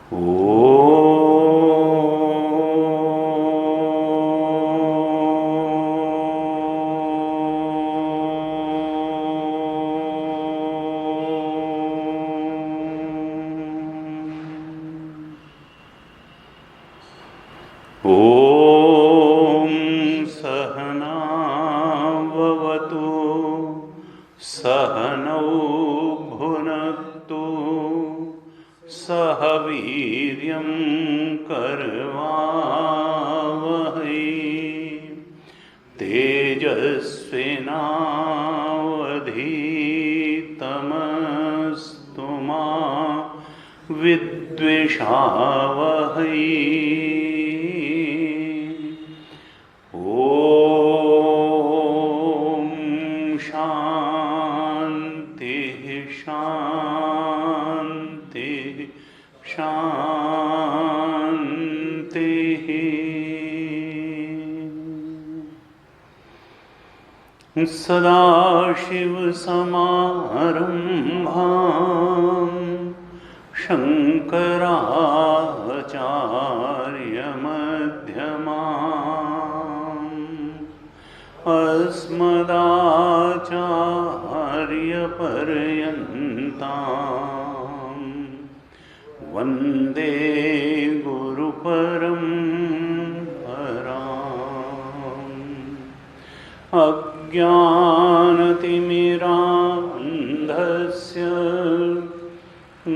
ॐ सहना भवतु सहनौ भुनक्तु सह वीर्यं करवावहै तेजस्विनावधीतमस्तु मा विद्विषावहै। सदाशिवसमारम्भां शङ्कराचार्यमध्यमाम् अस्मदाचार्यपर्यन्तां वन्दे गुरुपरम्पराम्। अज्ञानतिमिरान्धस्य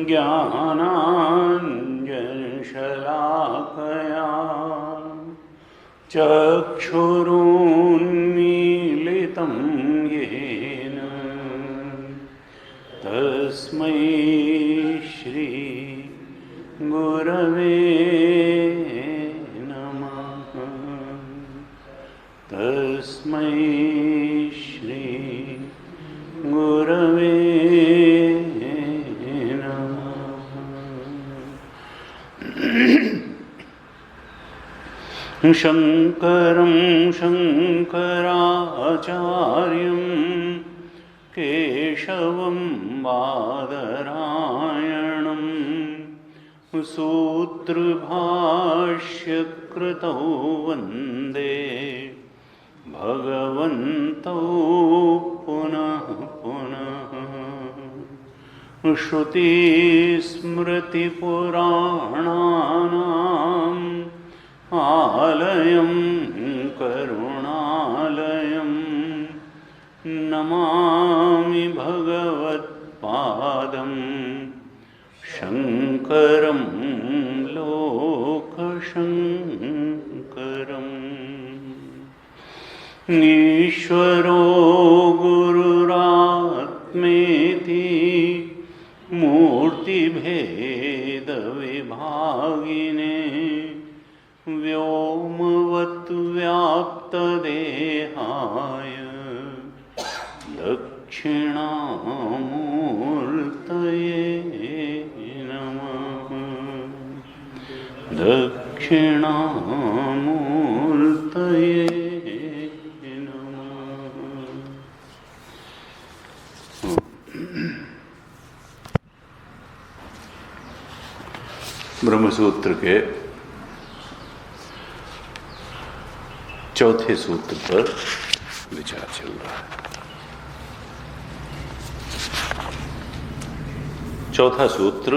ज्ञानाञ्जनशलाकया चक्षुरुन्मीलितं येन तस्मै श्री गुरवे नमः। तस्मै श्री गुरवे नमः। शङ्करं शङ्कराचार्यं केशवं बादरायणं सूत्रभाष्यकृतौ वन्दे भगवन्तौ पुनः पुनः। श्रुतिस्मृतिपुराणानाम् आलयं करुणालयं नमामि भगवत्पादं शङ्करं लोकशङ्करम्। ईश्वरो गुरुरात्मेति मूर्तिभेदविभागिने व्योमवद्व्याप्तदेहाय दक्षिणामूर्तये नमः। दक्षिणामूर्तये नमः। ब्रह्मसूत्र के चौथे सूत्र पर विचार चल रहा है। चौथा सूत्र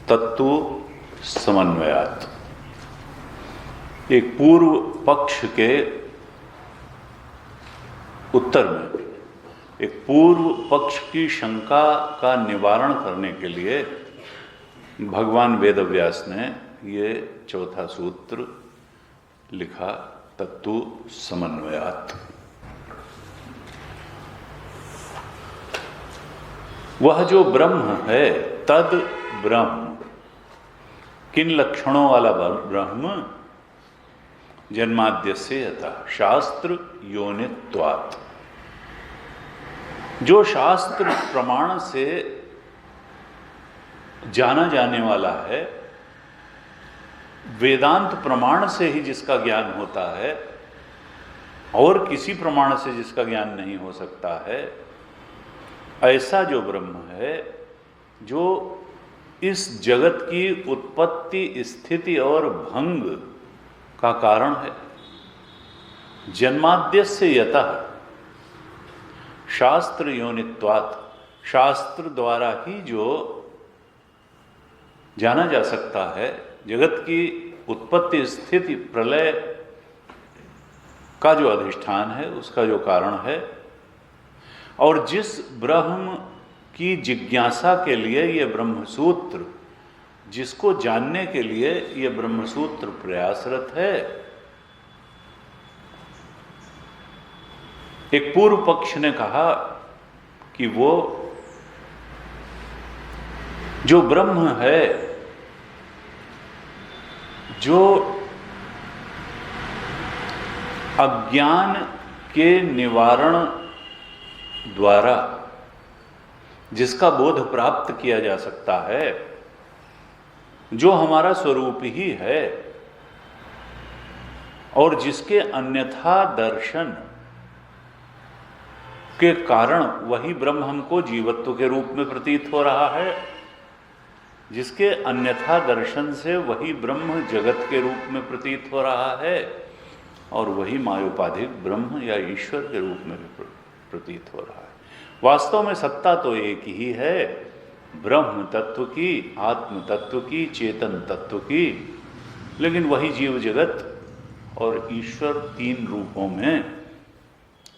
तत्व समन्वयात्। एक पूर्व पक्ष के उत्तर में एक पूर्व पक्ष की शंका का निवारण करने के लिए भगवान वेदव्यास ने ये चौथा सूत्र लिखा, तत्व समन्वयात्। वह जो ब्रह्म है तद ब्रह्म, किन लक्षणों वाला ब्रह्म? जन्माद्यस्य यथा शास्त्र योनित्वात्। जो शास्त्र प्रमाण से जाना जाने वाला है, वेदांत प्रमाण से ही जिसका ज्ञान होता है और किसी प्रमाण से जिसका ज्ञान नहीं हो सकता है, ऐसा जो ब्रह्म है जो इस जगत की उत्पत्ति, स्थिति और भंग का कारण है। जन्माद्यस्य यतः शास्त्र योनित्वात्, शास्त्र द्वारा ही जो जाना जा सकता है, जगत की उत्पत्ति, स्थिति, प्रलय का जो अधिष्ठान है, उसका जो कारण है, और जिस ब्रह्म की जिज्ञासा के लिए ये ब्रह्मसूत्र, जिसको जानने के लिए ये ब्रह्मसूत्र प्रयासरत है। एक पूर्व पक्ष ने कहा कि वो जो ब्रह्म है, जो अज्ञान के निवारण द्वारा जिसका बोध प्राप्त किया जा सकता है, जो हमारा स्वरूप ही है, और जिसके अन्यथा दर्शन के कारण वही ब्रह्म हमको जीवत्व के रूप में प्रतीत हो रहा है, जिसके अन्यथा दर्शन से वही ब्रह्म जगत के रूप में प्रतीत हो रहा है, और वही मायोपाधिक ब्रह्म या ईश्वर के रूप में भी प्रतीत हो रहा है। वास्तव में सत्ता तो एक ही है, ब्रह्म तत्व की, आत्म तत्व की, चेतन तत्व की, लेकिन वही जीव जगत और ईश्वर तीन रूपों में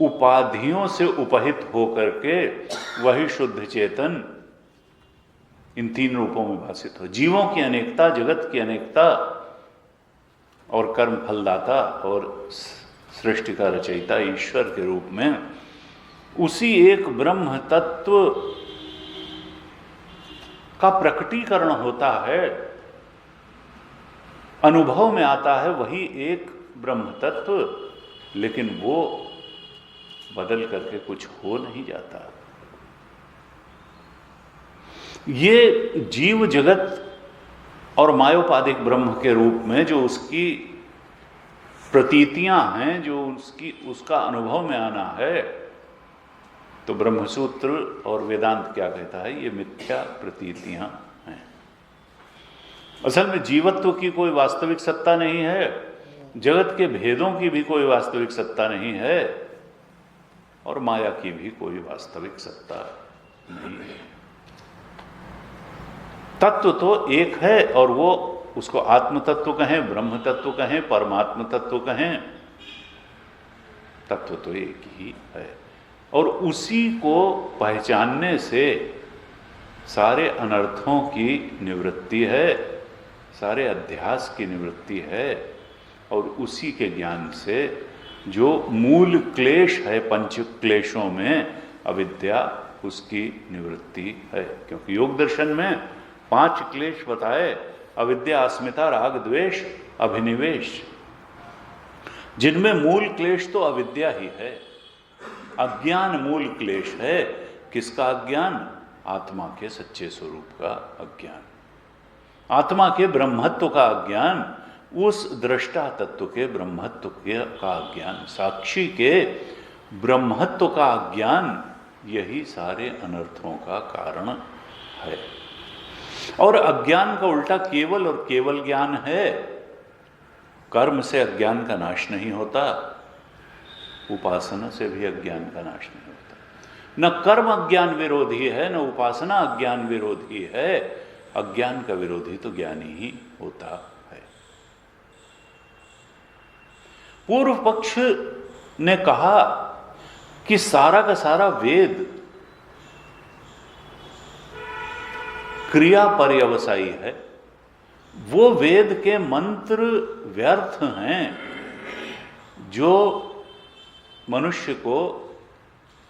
उपाधियों से उपहित होकर के वही शुद्ध चेतन इन तीन रूपों में भाषित हो। जीवों की अनेकता, जगत की अनेकता, और कर्म फलदाता और सृष्टि का रचयिता ईश्वर के रूप में उसी एक ब्रह्म तत्व का प्रकटीकरण होता है, अनुभव में आता है वही एक ब्रह्म तत्व, लेकिन वो बदल करके कुछ हो नहीं जाता। ये जीव जगत और मायोपाधिक ब्रह्म के रूप में जो उसकी प्रतीतियां हैं, जो उसका अनुभव में आना है, तो ब्रह्मसूत्र और वेदांत क्या कहता है, ये मिथ्या प्रतीतियां हैं। असल में जीवत्व की कोई वास्तविक सत्ता नहीं है, जगत के भेदों की भी कोई वास्तविक सत्ता नहीं है, और माया की भी कोई वास्तविक सत्ता नहीं है। तत्व तो एक है, और वो उसको आत्म तत्व कहें, ब्रह्म तत्व कहें, परमात्म तत्व कहें, तत्व तो एक ही है। और उसी को पहचानने से सारे अनर्थों की निवृत्ति है, सारे अध्यास की निवृत्ति है, और उसी के ज्ञान से जो मूल क्लेश है पंच क्लेशों में, अविद्या, उसकी निवृत्ति है। क्योंकि योग दर्शन में 5 क्लेश बताए, अविद्या, अस्मिता, राग, द्वेष, अभिनिवेश, जिनमें मूल क्लेश तो अविद्या ही है। अज्ञान मूल क्लेश है। किसका अज्ञान? आत्मा के सच्चे स्वरूप का अज्ञान, आत्मा के ब्रह्मत्व का अज्ञान, उस दृष्टा तत्व के ब्रह्मत्व का अज्ञान, साक्षी के ब्रह्मत्व का अज्ञान, यही सारे अनर्थों का कारण है। और अज्ञान का उल्टा केवल और केवल ज्ञान है। कर्म से अज्ञान का नाश नहीं होता, उपासना से भी अज्ञान का नाश नहीं होता। न कर्म अज्ञान विरोधी है, न उपासना अज्ञान विरोधी है। अज्ञान का विरोधी तो ज्ञानी ही होता है। पूर्व पक्ष ने कहा कि सारा का सारा वेद क्रिया पर्यवसायी है, वो वेद के मंत्र व्यर्थ हैं जो मनुष्य को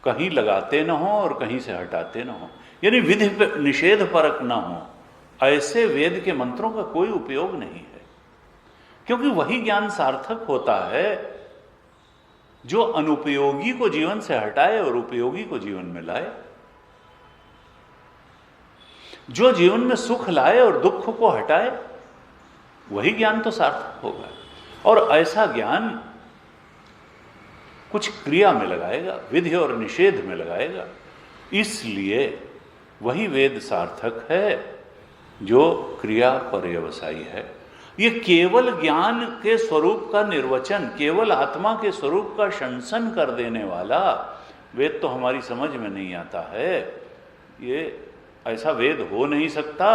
कहीं लगाते न हो और कहीं से हटाते न हो, यानी विधि निषेध परक न हो। ऐसे वेद के मंत्रों का कोई उपयोग नहीं है, क्योंकि वही ज्ञान सार्थक होता है जो अनुपयोगी को जीवन से हटाए और उपयोगी को जीवन में लाए, जो जीवन में सुख लाए और दुख को हटाए, वही ज्ञान तो सार्थक होगा। और ऐसा ज्ञान कुछ क्रिया में लगाएगा, विधि और निषेध में लगाएगा, इसलिए वही वेद सार्थक है जो क्रिया पर्यवसायी है। ये केवल ज्ञान के स्वरूप का निर्वचन, केवल आत्मा के स्वरूप का शंसन कर देने वाला वेद तो हमारी समझ में नहीं आता है। ये ऐसा वेद हो नहीं सकता।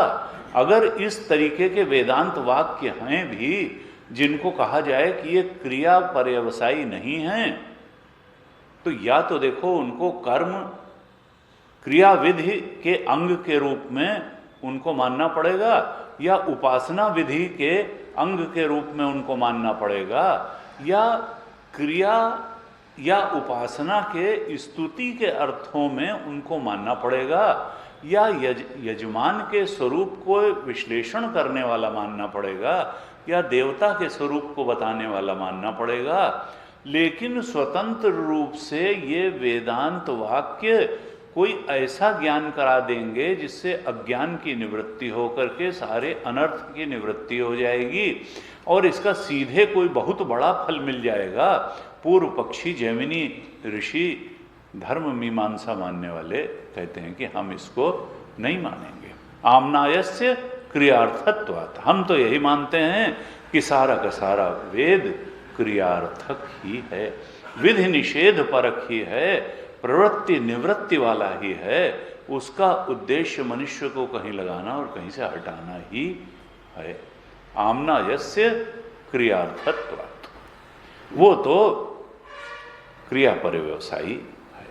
अगर इस तरीके के वेदांत वाक्य हैं भी जिनको कहा जाए कि ये क्रिया पर्यवसायी नहीं हैं, तो या तो देखो उनको कर्म क्रिया विधि के अंग के रूप में उनको मानना पड़ेगा, या उपासना विधि के अंग के रूप में उनको मानना पड़ेगा, या क्रिया या उपासना के स्तुति के अर्थों में उनको मानना पड़ेगा, या यजमान के स्वरूप को विश्लेषण करने वाला मानना पड़ेगा, या देवता के स्वरूप को बताने वाला मानना पड़ेगा। लेकिन स्वतंत्र रूप से ये वेदांत वाक्य कोई ऐसा ज्ञान करा देंगे जिससे अज्ञान की निवृत्ति होकर के सारे अनर्थ की निवृत्ति हो जाएगी और इसका सीधे कोई बहुत बड़ा फल मिल जाएगा। पूर्व पक्षी जैमिनी ऋषि धर्म मीमांसा मानने वाले कहते हैं कि हम इसको नहीं मानेंगे। आमनायस्य क्रियार्थत्वात्, हम तो यही मानते हैं कि सारा का सारा वेद क्रियार्थक ही है, विधि निषेध परक ही है, प्रवृत्ति निवृत्ति वाला ही है। उसका उद्देश्य मनुष्य को कहीं लगाना और कहीं से हटाना ही है। आमनायस्य क्रियार्थत्वात्, वो तो क्रिया पर्यवसायी है।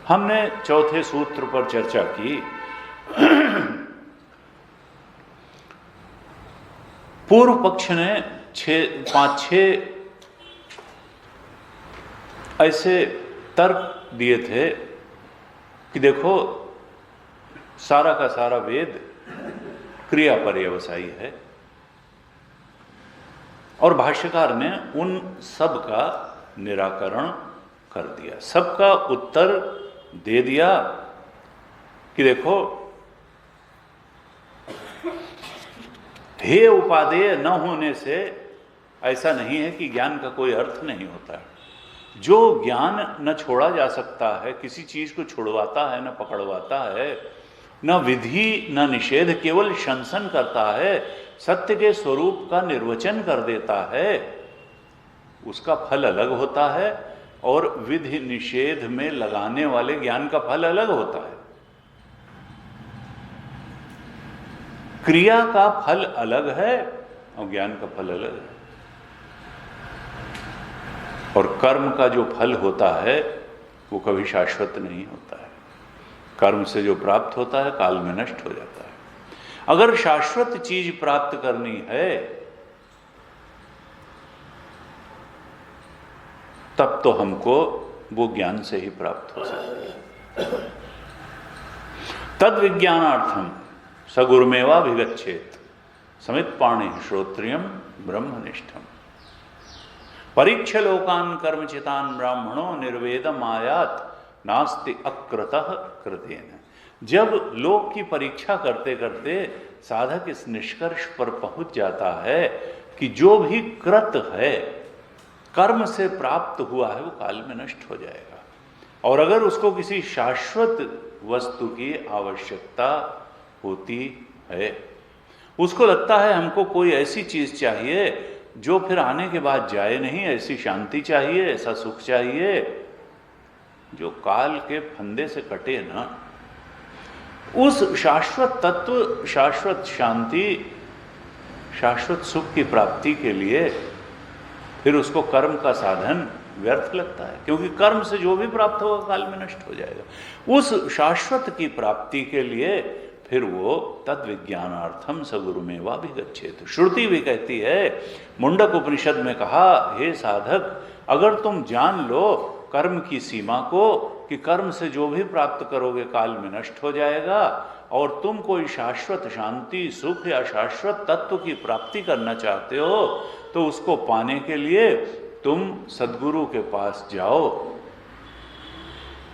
हमने चौथे सूत्र पर चर्चा की। पूर्व पक्ष ने 5-6 ऐसे तर्क दिए थे कि देखो सारा का सारा वेद क्रिया पर्यवसायी है, और भाष्यकार ने उन सब का निराकरण कर दिया, सबका उत्तर दे दिया कि देखो हे उपादेय न होने से ऐसा नहीं है कि ज्ञान का कोई अर्थ नहीं होता है। जो ज्ञान न छोड़ा जा सकता है, किसी चीज को छुड़वाता है, न पकड़वाता है, न विधि न निषेध, केवल शंसन करता है, सत्य के स्वरूप का निर्वचन कर देता है, उसका फल अलग होता है और विधि निषेध में लगाने वाले ज्ञान का फल अलग होता है। क्रिया का फल अलग है और ज्ञान का फल अलग है। और कर्म का जो फल होता है वो कभी शाश्वत नहीं होता है। कर्म से जो प्राप्त होता है काल में नष्ट हो जाता है। अगर शाश्वत चीज प्राप्त करनी है तब तो हमको वो ज्ञान से ही प्राप्त हो सकती है। तद विज्ञानार्थम सगुरुमेवाभिगच्छेत समित पाणि श्रोत्रियम ब्रह्मनिष्ठम परीक्ष लोकान कर्मचितान ब्राह्मणों निर्वेदम आयात नास्ति अकृतः कृतेन। जब लोक की परीक्षा करते करते साधक इस निष्कर्ष पर पहुंच जाता है कि जो भी कृत है, कर्म से प्राप्त हुआ है, वो काल में नष्ट हो जाएगा। और अगर उसको किसी शाश्वत वस्तु की आवश्यकता होती है, उसको लगता है हमको कोई ऐसी चीज चाहिए जो फिर आने के बाद जाए नहीं, ऐसी शांति चाहिए, ऐसा सुख चाहिए जो काल के फंदे से कटे ना, उस शाश्वत तत्व, शाश्वत शांति, शाश्वत सुख की प्राप्ति के लिए फिर उसको कर्म का साधन व्यर्थ लगता है, क्योंकि कर्म से जो भी प्राप्त होगा काल में नष्ट हो जाएगा। उस शाश्वत की प्राप्ति के लिए फिर वो तद विज्ञानार्थम सगुरुमेवाभिगच्छेत। श्रुति भी कहती है, मुंडक उपनिषद में कहा, हे साधक, अगर तुम जान लो कर्म की सीमा को कि कर्म से जो भी प्राप्त करोगे काल में नष्ट हो जाएगा, और तुम कोई शाश्वत शांति, सुख या शाश्वत तत्व की प्राप्ति करना चाहते हो, तो उसको पाने के लिए तुम सद्गुरु के पास जाओ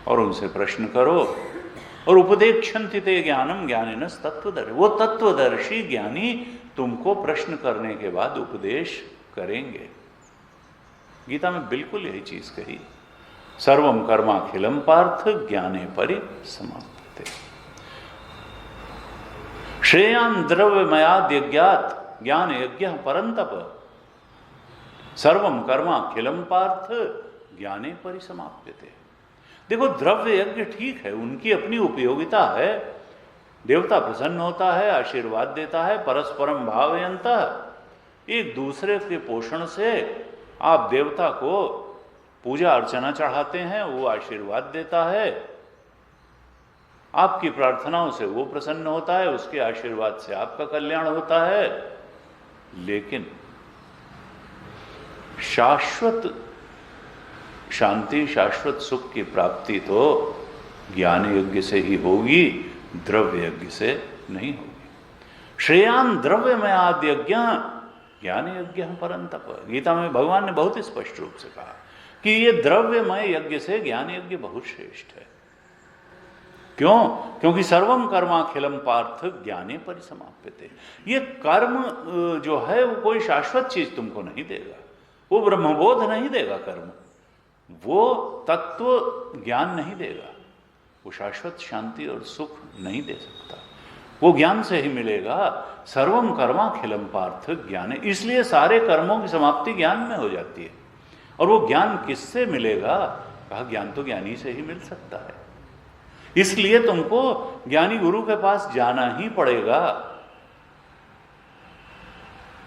और उनसे प्रश्न करो। और उपदेक्षन्ति ते ज्ञानम ज्ञानिनस् तत्वदर्शी, वो तत्वदर्शी ज्ञानी तुमको प्रश्न करने के बाद उपदेश करेंगे। गीता में बिल्कुल यही चीज कही, सर्वम कर्माखिलम पार्थ ज्ञाने परिसमाप्यते। श्रेयान द्रव्यमयाद यज्ञात ज्ञान यज्ञ परंतप सर्वम कर्माखिलम पार्थ ज्ञाने परिसमाप्यते। देखो, द्रव्य यज्ञ ठीक है, उनकी अपनी उपयोगिता है, देवता प्रसन्न होता है, आशीर्वाद देता है, परस्परम भावयंतः, एक दूसरे के पोषण से आप देवता को पूजा अर्चना चढ़ाते हैं, वो आशीर्वाद देता है, आपकी प्रार्थनाओं से वो प्रसन्न होता है, उसके आशीर्वाद से आपका कल्याण होता है। लेकिन शाश्वत शांति, शाश्वत सुख की प्राप्ति तो ज्ञान यज्ञ से ही होगी, द्रव्य यज्ञ से नहीं होगी। श्रेयान द्रव्यमयाद यज्ञ ज्ञान यज्ञ परंतप, गीता में भगवान ने बहुत स्पष्ट रूप से कहा कि ये द्रव्यमय यज्ञ से ज्ञान यज्ञ बहुत श्रेष्ठ है। क्यों? क्योंकि सर्वम कर्माखिलम पार्थ ज्ञाने परिसमाप्यते। ये कर्म जो है वो कोई शाश्वत चीज तुमको नहीं देगा, वो ब्रह्मबोध नहीं देगा, कर्म वो तत्व ज्ञान नहीं देगा, वो शाश्वत शांति और सुख नहीं दे सकता, वो ज्ञान से ही मिलेगा। सर्वम कर्माखिलम पार्थ ज्ञान, इसलिए सारे कर्मों की समाप्ति ज्ञान में हो जाती है। और वो ज्ञान किससे मिलेगा? कहा ज्ञान तो ज्ञानी से ही मिल सकता है, इसलिए तुमको ज्ञानी गुरु के पास जाना ही पड़ेगा।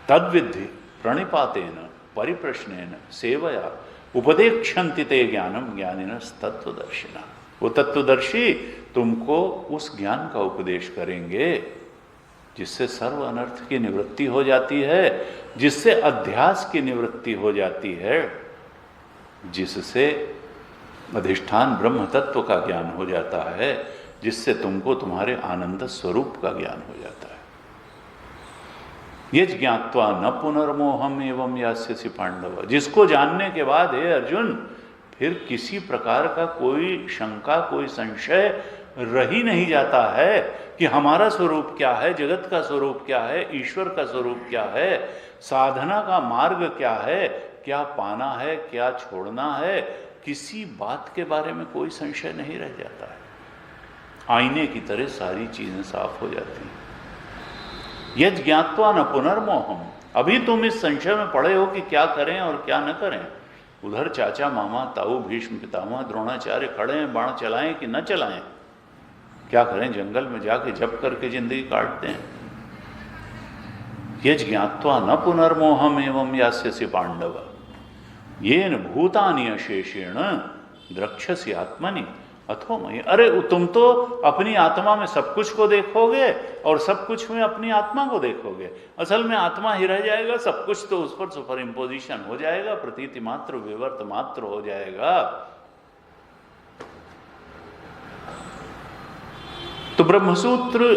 तद्विद्धि प्रणिपातेन परिप्रश्नेन सेवया उपदेक्षन्ति ते ज्ञानम ज्ञानिन तत्वदर्शिना। वो तत्वदर्शी तुमको उस ज्ञान का उपदेश करेंगे जिससे सर्व अनर्थ की निवृत्ति हो जाती है, जिससे अध्यास की निवृत्ति हो जाती है, जिससे अधिष्ठान ब्रह्म तत्व का ज्ञान हो जाता है, जिससे तुमको तुम्हारे आनंद स्वरूप का ज्ञान हो जाता है। ये ज्ञात्वा न पुनर्मोहम एवं यास्यसि पांडव, जिसको जानने के बाद हे अर्जुन फिर किसी प्रकार का कोई शंका, कोई संशय रह ही नहीं जाता है कि हमारा स्वरूप क्या है, जगत का स्वरूप क्या है, ईश्वर का स्वरूप क्या है, साधना का मार्ग क्या है, क्या पाना है, क्या छोड़ना है, किसी बात के बारे में कोई संशय नहीं रह जाता है। आईने की तरह सारी चीजें साफ हो जाती हैं। यज् ज्ञात्वा न पुनर्मोहम, अभी तुम इस संशय में पड़े हो कि क्या करें और क्या न करें। उधर चाचा मामा ताऊ भीष्म पितामह द्रोणाचार्य खड़े हैं, बाण चलाएं कि न चलाएं, क्या करें, जंगल में जाके जप करके जिंदगी काटते हैं। यज् ज्ञात्वा न पुनर्मोहम एवं यास्यसि पांडव येन भूतानि अशेषेण द्रक्ष्यसि आत्मनि अथो मयि। अरे तुम तो अपनी आत्मा में सब कुछ को देखोगे और सब कुछ में अपनी आत्मा को देखोगे, असल में आत्मा ही रह जाएगा, सब कुछ तो उस पर सुपर इम्पोजिशन हो जाएगा, प्रतीति मात्र विवर्त मात्र हो जाएगा। तो ब्रह्मसूत्र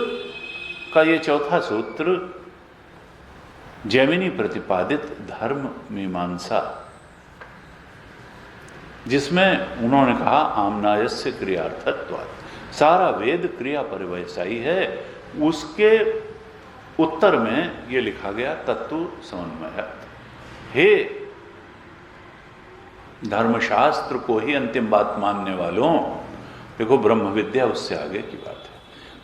का ये चौथा सूत्र जैमिनी प्रतिपादित धर्म मीमांसा, जिसमें उन्होंने कहा आमनायस्य क्रियार्थत्वात्, सारा वेद क्रिया परिवसायी है, उसके उत्तर में ये लिखा गया तत्व समन्वयत्। हे धर्मशास्त्र को ही अंतिम बात मानने वालों, देखो ब्रह्म विद्या उससे आगे की बात है,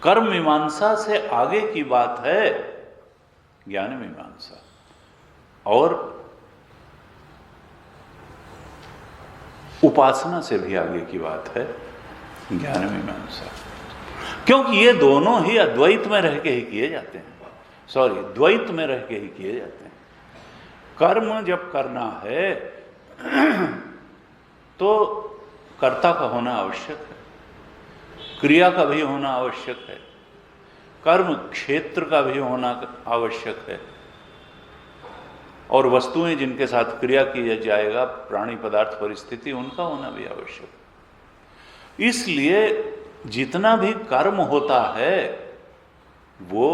कर्म मीमांसा से आगे की बात है ज्ञान मीमांसा, और उपासना से भी आगे की बात है ज्ञान मीमांसा। क्योंकि ये दोनों ही अद्वैत में रह के ही किए जाते हैं, द्वैत में रह के ही किए जाते हैं। कर्म जब करना है तो कर्ता का होना आवश्यक है, क्रिया का भी होना आवश्यक है, कर्म क्षेत्र का भी होना आवश्यक है, और वस्तुएं जिनके साथ क्रिया की जाएगा, प्राणी पदार्थ परिस्थिति, उनका होना भी आवश्यक है। इसलिए जितना भी कर्म होता है वो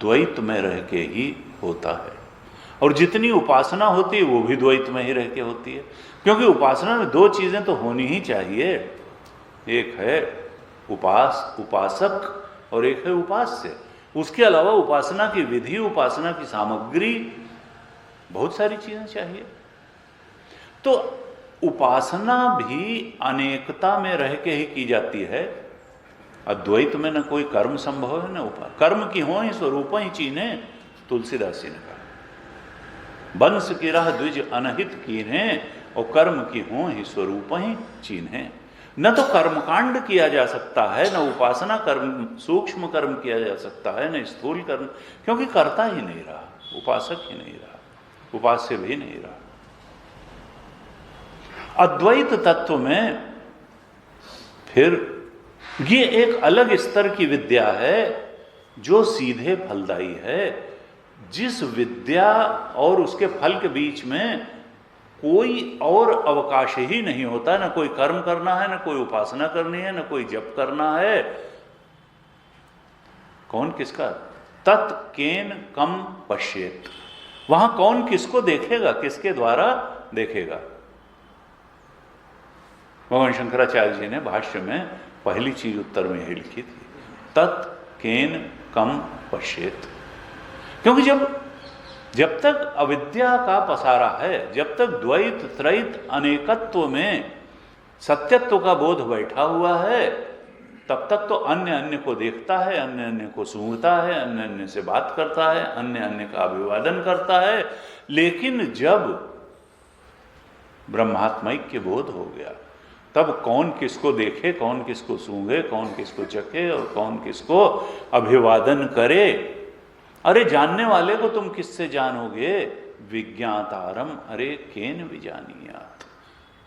द्वैत में रह के ही होता है, और जितनी उपासना होती है वो भी द्वैत में ही रह के होती है। क्योंकि उपासना में दो चीजें तो होनी ही चाहिए, एक है उपासक और एक है उपास्य। उसके अलावा उपासना की विधि, उपासना की सामग्री, बहुत सारी चीजें चाहिए। तो उपासना भी अनेकता में रह के ही की जाती है, अद्वैत में न कोई कर्म संभव है न उपाय, कर्म की हो ही स्वरूप ही चीन्हे, तुलसीदास जी ने कहा। वंश की राह द्विज अनहित कीन्हे, और कर्म की हो ही स्वरूप ही चिन्हे। न तो कर्मकांड किया जा सकता है, न उपासना कर्म सूक्ष्म कर्म किया जा सकता है, न स्थूल कर्म, क्योंकि करता ही नहीं रहा, उपासक ही नहीं रहा, उपास्य भी नहीं रहा। अद्वैत तत्व में फिर ये एक अलग स्तर की विद्या है जो सीधे फलदायी है, जिस विद्या और उसके फल के बीच में कोई और अवकाश ही नहीं होता, ना कोई कर्म करना है, ना कोई उपासना करनी है, ना कोई जप करना है। कौन किसका? तत्केन कम पश्येत, वहां कौन किसको देखेगा, किसके द्वारा देखेगा। भगवान शंकराचार्य जी ने भाष्य में पहली चीज उत्तर में ही लिखी थी, तत्केन कम पश्येत। क्योंकि जब तक अविद्या का पसारा है, जब तक द्वैत त्रैत अनेकत्व में सत्यत्व का बोध बैठा हुआ है, तब तक तो अन्य अन्य को देखता है, अन्य अन्य को सूंघता है, अन्य अन्य से बात करता है, अन्य अन्य का अभिवादन करता है। लेकिन जब ब्रह्मात्मैक्य बोध हो गया, तब कौन किसको देखे, कौन किसको सूंघे, कौन किसको चखे और कौन किसको अभिवादन करे। अरे जानने वाले को तुम किससे जानोगे? विज्ञातारम अरे केन विजानियात,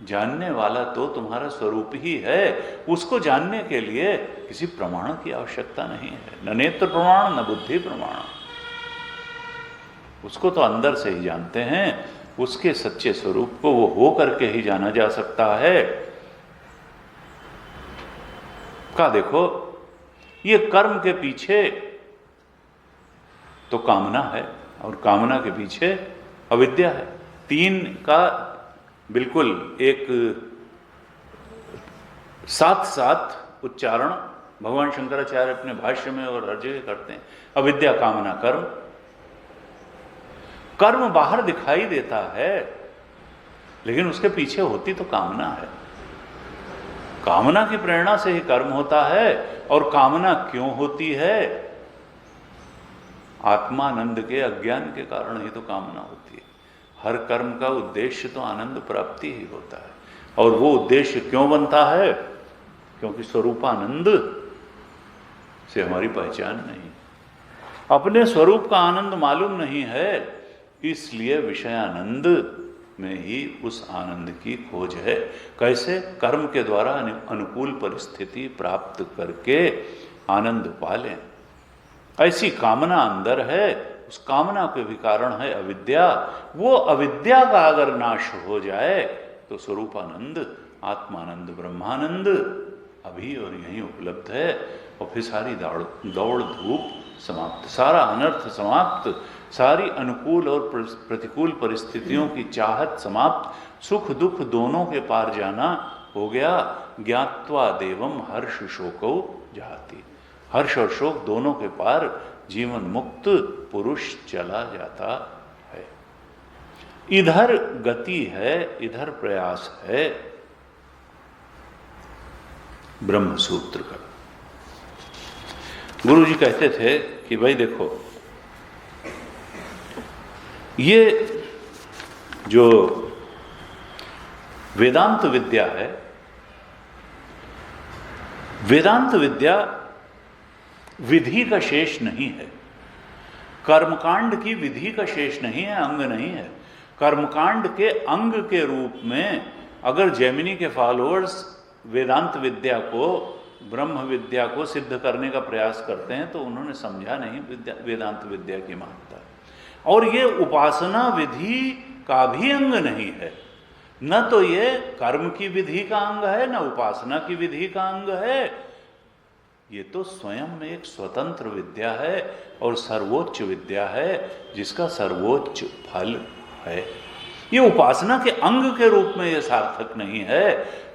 जानने वाला तो तुम्हारा स्वरूप ही है। उसको जानने के लिए किसी प्रमाण की आवश्यकता नहीं है, न नेत्र प्रमाण न बुद्धि प्रमाण। उसको तो अंदर से ही जानते हैं, उसके सच्चे स्वरूप को वो हो करके ही जाना जा सकता है। का देखो, ये कर्म के पीछे तो कामना है, और कामना के पीछे अविद्या है। तीन का बिल्कुल एक साथ साथ उच्चारण भगवान शंकराचार्य अपने भाष्य में और हर जगह करते हैं। अविद्या, कामना, कर्म। कर्म बाहर दिखाई देता है, लेकिन उसके पीछे होती तो कामना है। कामना की प्रेरणा से ही कर्म होता है। और कामना क्यों होती है? आत्मानंद के अज्ञान के कारण ही तो कामना होती है। हर कर्म का उद्देश्य तो आनंद प्राप्ति ही होता है। और वो उद्देश्य क्यों बनता है? क्योंकि स्वरूपानंद से हमारी पहचान नहीं, अपने स्वरूप का आनंद मालूम नहीं है, इसलिए विषयानंद में ही उस आनंद की खोज है। कैसे? कर्म के द्वारा अनुकूल परिस्थिति प्राप्त करके आनंद पालें। ऐसी कामना अंदर है, उस कामना के भी कारण है अविद्या। वो अविद्या का अगर नाश हो जाए तो स्वरूपानंद, आत्मानंद, ब्रह्मानंद अभी और यहीं उपलब्ध है। और फिर सारी दौड़ धूप समाप्त, सारा अनर्थ समाप्त, सारी अनुकूल और प्रतिकूल परिस्थितियों की चाहत समाप्त, सुख दुख दोनों के पार जाना हो गया। ज्ञात्वा देवम हर्ष शोकौ जाति, हर्ष और शोक दोनों के पार जीवन मुक्त पुरुष चला जाता है। इधर गति है, इधर प्रयास है ब्रह्म सूत्र का। गुरु जी कहते थे कि भाई देखो, ये जो वेदांत विद्या है, वेदांत विद्या विधि का शेष नहीं है, कर्मकांड की विधि का शेष नहीं है, अंग नहीं है। कर्मकांड के अंग के रूप में अगर जैमिनी के फॉलोअर्स वेदांत विद्या को, ब्रह्म विद्या को सिद्ध करने का प्रयास करते हैं तो उन्होंने समझा नहीं वेदांत विद्या की महत्ता। और ये उपासना विधि का भी अंग नहीं है, न तो ये कर्म की विधि का अंग है, न उपासना की विधि का अंग है। ये तो स्वयं में एक स्वतंत्र विद्या है और सर्वोच्च विद्या है, जिसका सर्वोच्च फल है। ये उपासना के अंग के रूप में ये सार्थक नहीं है,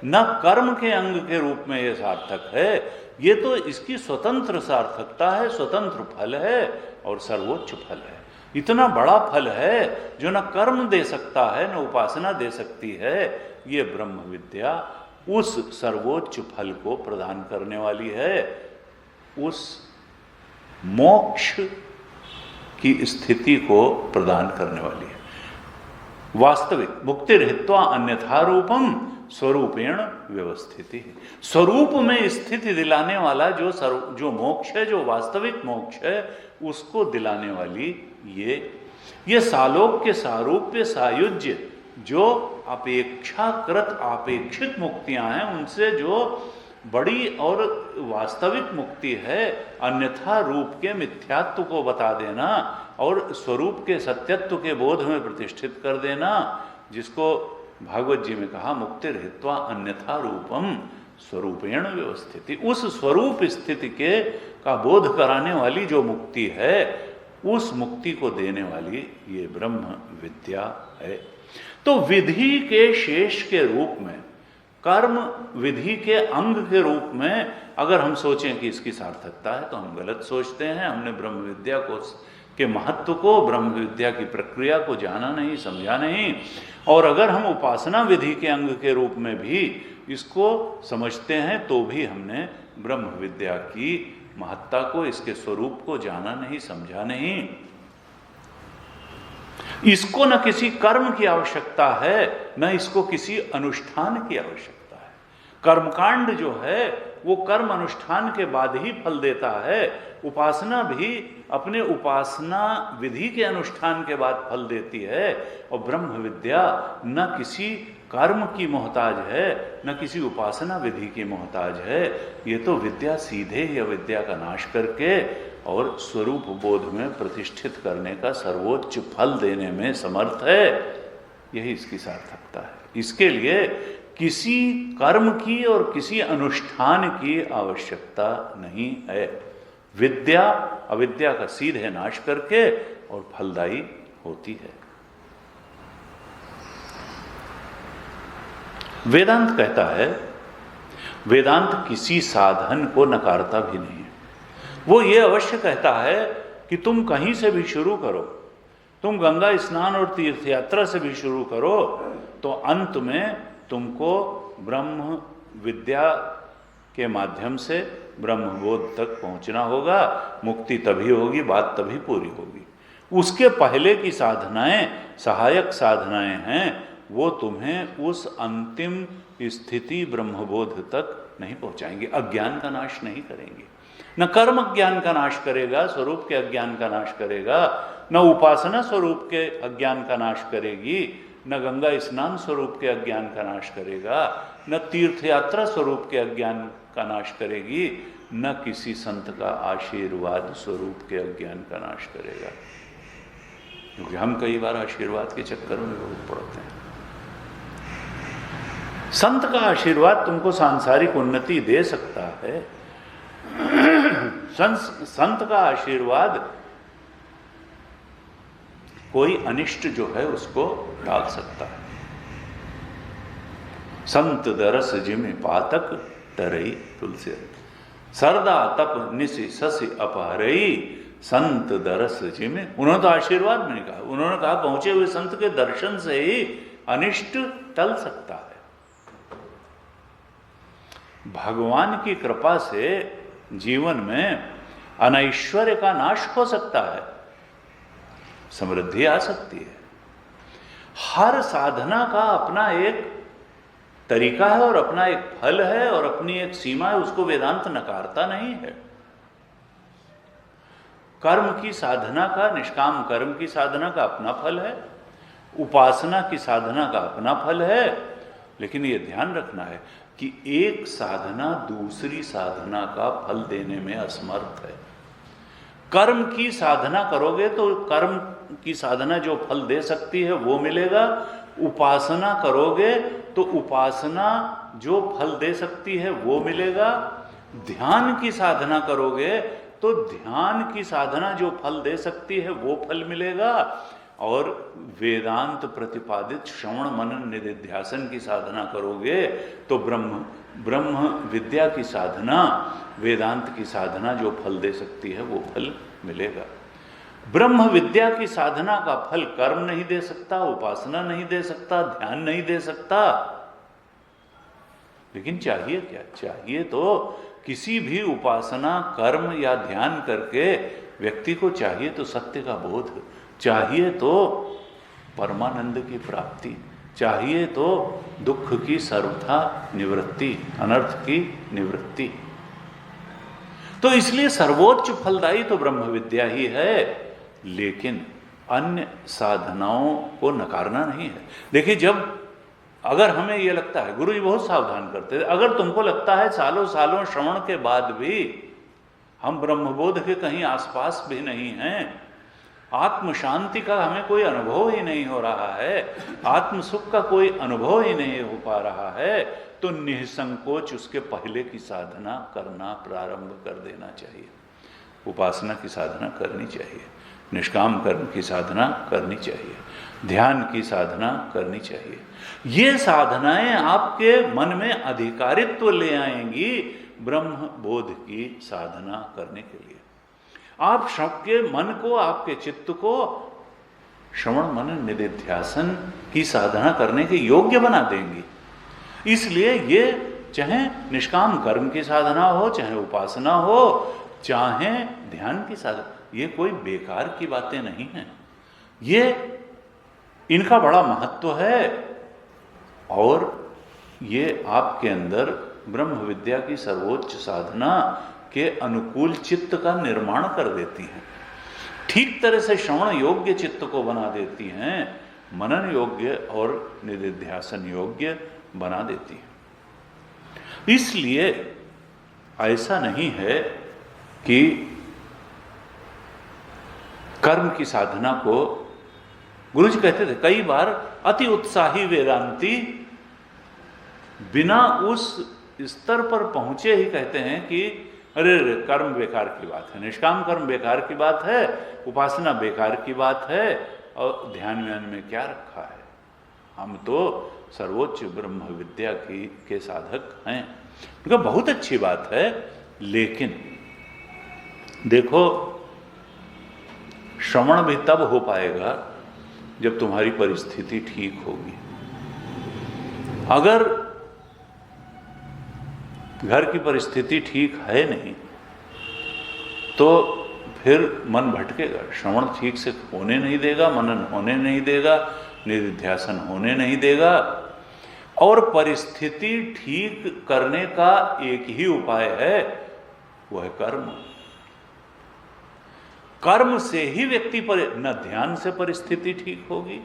न कर्म के अंग के रूप में ये सार्थक है। ये तो इसकी स्वतंत्र सार्थकता है, स्वतंत्र फल है और सर्वोच्च फल है। इतना बड़ा फल है जो न कर्म दे सकता है, न उपासना दे सकती है। ये ब्रह्म विद्या उस सर्वोच्च फल को प्रदान करने वाली है। उस मोक्ष की स्थिति को प्रदान करने वाली है। वास्तविक मुक्ति हित्वा अन्यथा रूपम स्वरूपेण व्यवस्थिति है। स्वरूप में स्थिति दिलाने वाला जो मोक्ष है, जो वास्तविक मोक्ष है, उसको दिलाने वाली ये सालोक्य सारूप्य सायुज्य जो अपेक्षाकृत आपेक्षित मुक्तियां हैं, उनसे जो बड़ी और वास्तविक मुक्ति है, अन्यथा रूप के मिथ्यात्व को बता देना और स्वरूप के सत्यत्व के बोध में प्रतिष्ठित कर देना, जिसको भागवत जी में कहा मुक्ति हित्वा अन्यथा रूपम स्वरूपेण व्यवस्थिति। उस स्वरूप स्थिति का बोध कराने वाली जो मुक्ति है, उस मुक्ति को देने वाली ये ब्रह्म विद्या है। तो विधि के शेष के रूप में, कर्म विधि के अंग के रूप में अगर हम सोचें कि इसकी सार्थकता है, तो हम गलत सोचते हैं। हमने ब्रह्म विद्या के महत्व को, ब्रह्म विद्या की प्रक्रिया को जाना नहीं, समझा नहीं। और अगर हम उपासना विधि के अंग के रूप में भी इसको समझते हैं, तो भी हमने ब्रह्म विद्या की महत्ता को, इसके स्वरूप को जाना नहीं, समझा नहीं। इसको न किसी कर्म की आवश्यकता है, न इसको किसी अनुष्ठान की आवश्यकता है। कर्मकांड जो है वो कर्म अनुष्ठान के बाद ही फल देता है। उपासना भी अपने उपासना विधि के अनुष्ठान के बाद फल देती है। और ब्रह्म विद्या न किसी कर्म की मोहताज है, न किसी उपासना विधि की मोहताज है। ये तो विद्या सीधे ही अविद्या का नाश करके और स्वरूप बोध में प्रतिष्ठित करने का सर्वोच्च फल देने में समर्थ है। यही इसकी सार्थकता है। इसके लिए किसी कर्म की और किसी अनुष्ठान की आवश्यकता नहीं है। विद्या अविद्या का सीधे नाश करके और फलदायी होती है। वेदांत कहता है, वेदांत किसी साधन को नकारता भी नहीं है। वो ये अवश्य कहता है कि तुम कहीं से भी शुरू करो, तुम गंगा स्नान और तीर्थ यात्रा से भी शुरू करो, तो अंत में तुमको ब्रह्म विद्या के माध्यम से ब्रह्मबोध तक पहुंचना होगा। मुक्ति तभी होगी, बात तभी पूरी होगी। उसके पहले की साधनाएं, सहायक साधनाएं हैं, वो तुम्हें उस अंतिम स्थिति ब्रह्मबोध तक नहीं पहुंचाएंगे, अज्ञान का नाश नहीं करेंगे। न कर्म अज्ञान का नाश करेगा, स्वरूप के अज्ञान का नाश करेगा, न उपासना स्वरूप के अज्ञान का नाश करेगी, न गंगा स्नान स्वरूप के अज्ञान का नाश करेगा, न तीर्थ यात्रा स्वरूप के अज्ञान का नाश करेगी, न किसी संत का आशीर्वाद स्वरूप के अज्ञान का नाश करेगा। क्योंकि हम कई बार आशीर्वाद के चक्कर में बहुत पड़ते हैं। संत का आशीर्वाद तुमको सांसारिक उन्नति दे सकता है। संत का आशीर्वाद कोई अनिष्ट जो है उसको टाल सकता है। संत दरस जिमि पातक तरई तुलसी, सरदा तप निशि ससि अपहरई, संत दरस जिमि। उन्होंने तो आशीर्वाद नहीं कहा, उन्होंने कहा पहुंचे हुए संत के दर्शन से ही अनिष्ट टल सकता है। भगवान की कृपा से जीवन में अनैश्वर्य का नाश हो सकता है, समृद्धि आ सकती है। हर साधना का अपना एक तरीका है और अपना एक फल है और अपनी एक सीमा है, उसको वेदांत नकारता नहीं है। कर्म की साधना का, निष्काम कर्म की साधना का अपना फल है, उपासना की साधना का अपना फल है। लेकिन ये ध्यान रखना है कि एक साधना दूसरी साधना का फल देने में असमर्थ है। कर्म की साधना करोगे तो कर्म की साधना जो फल दे सकती है वो मिलेगा। उपासना करोगे तो उपासना जो फल दे सकती है वो मिलेगा। ध्यान की साधना करोगे तो ध्यान की साधना जो फल दे सकती है वो फल मिलेगा। और वेदांत प्रतिपादित श्रवण मनन निधिध्यासन की साधना करोगे तो ब्रह्म विद्या की साधना, वेदांत की साधना जो फल दे सकती है वो फल मिलेगा। ब्रह्म विद्या की साधना का फल कर्म नहीं दे सकता, उपासना नहीं दे सकता, ध्यान नहीं दे सकता। लेकिन चाहिए क्या? चाहिए तो किसी भी उपासना, कर्म या ध्यान करके व्यक्ति को चाहिए तो सत्य का बोध, चाहिए तो परमानंद की प्राप्ति, चाहिए तो दुख की सर्वथा निवृत्ति, अनर्थ की निवृत्ति। तो इसलिए सर्वोच्च फलदायी तो ब्रह्म विद्या ही है, लेकिन अन्य साधनाओं को नकारना नहीं है। देखिए, जब अगर हमें यह लगता है, गुरु जी बहुत सावधान करते थे, अगर तुमको लगता है सालों सालों श्रवण के बाद भी हम ब्रह्मबोध के कहीं आसपास भी नहीं हैं, आत्म शांति का हमें कोई अनुभव ही नहीं हो रहा है, आत्म सुख का कोई अनुभव ही नहीं हो पा रहा है, तो निसंकोच उसके पहले की साधना करना प्रारंभ कर देना चाहिए। उपासना की साधना करनी चाहिए, निष्काम कर्म की साधना करनी चाहिए, ध्यान की साधना करनी चाहिए। ये साधनाएं आपके मन में अधिकारित्व ले आएंगी ब्रह्म बोध की साधना करने के लिए। आप सबके मन को, आपके चित्त को श्रवण मनन निधिध्यासन की साधना करने के योग्य बना देंगी। इसलिए ये चाहे निष्काम कर्म की साधना हो, चाहे उपासना हो, चाहे ध्यान की साधना, ये कोई बेकार की बातें नहीं हैं। ये इनका बड़ा महत्व है और ये आपके अंदर ब्रह्म विद्या की सर्वोच्च साधना के अनुकूल चित्त का निर्माण कर देती हैं, ठीक तरह से श्रवण योग्य चित्त को बना देती हैं, मनन योग्य और निधिध्यासन योग्य बना देती हैं। इसलिए ऐसा नहीं है कि कर्म की साधना को, गुरु जी कहते थे कई बार, अति उत्साही वेदांती बिना उस स्तर पर पहुंचे ही कहते हैं कि अरे कर्म बेकार की बात है, निष्काम कर्म बेकार की बात है, उपासना बेकार की बात है, और ध्यान व्यान में क्या रखा है, हम तो सर्वोच्च ब्रह्म विद्या के साधक हैं। उनका बहुत अच्छी बात है, लेकिन देखो श्रवण भी तब हो पाएगा जब तुम्हारी परिस्थिति ठीक होगी। अगर घर की परिस्थिति ठीक है नहीं तो फिर मन भटकेगा, श्रवण ठीक से होने नहीं देगा, मनन होने नहीं देगा, निधिध्यासन होने नहीं देगा। और परिस्थिति ठीक करने का एक ही उपाय है, वो है कर्म। कर्म से ही व्यक्ति न ध्यान से परिस्थिति ठीक होगी,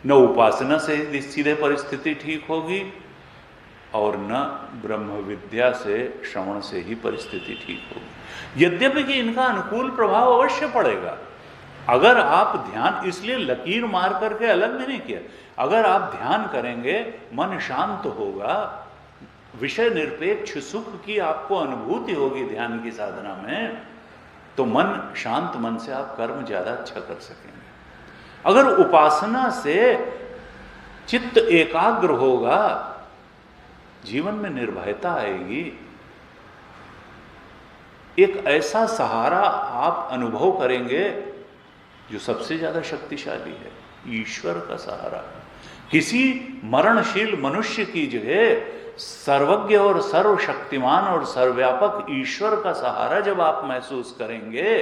न उपासना से सीधे परिस्थिति ठीक होगी, और न ब्रह्म विद्या से, श्रवण से ही परिस्थिति ठीक होगी। यद्यपि कि इनका अनुकूल प्रभाव अवश्य पड़ेगा। अगर आप ध्यान, इसलिए लकीर मार करके अलग भी नहीं किया, अगर आप ध्यान करेंगे मन शांत होगा, विषय निरपेक्ष सुख की आपको अनुभूति होगी ध्यान की साधना में, तो मन शांत मन से आप कर्म ज्यादा अच्छा कर सकेंगे। अगर उपासना से चित्त एकाग्र होगा, जीवन में निर्भयता आएगी, एक ऐसा सहारा आप अनुभव करेंगे जो सबसे ज्यादा शक्तिशाली है, ईश्वर का सहारा। किसी मरणशील मनुष्य की जगह सर्वज्ञ और सर्वशक्तिमान और सर्वव्यापक ईश्वर का सहारा जब आप महसूस करेंगे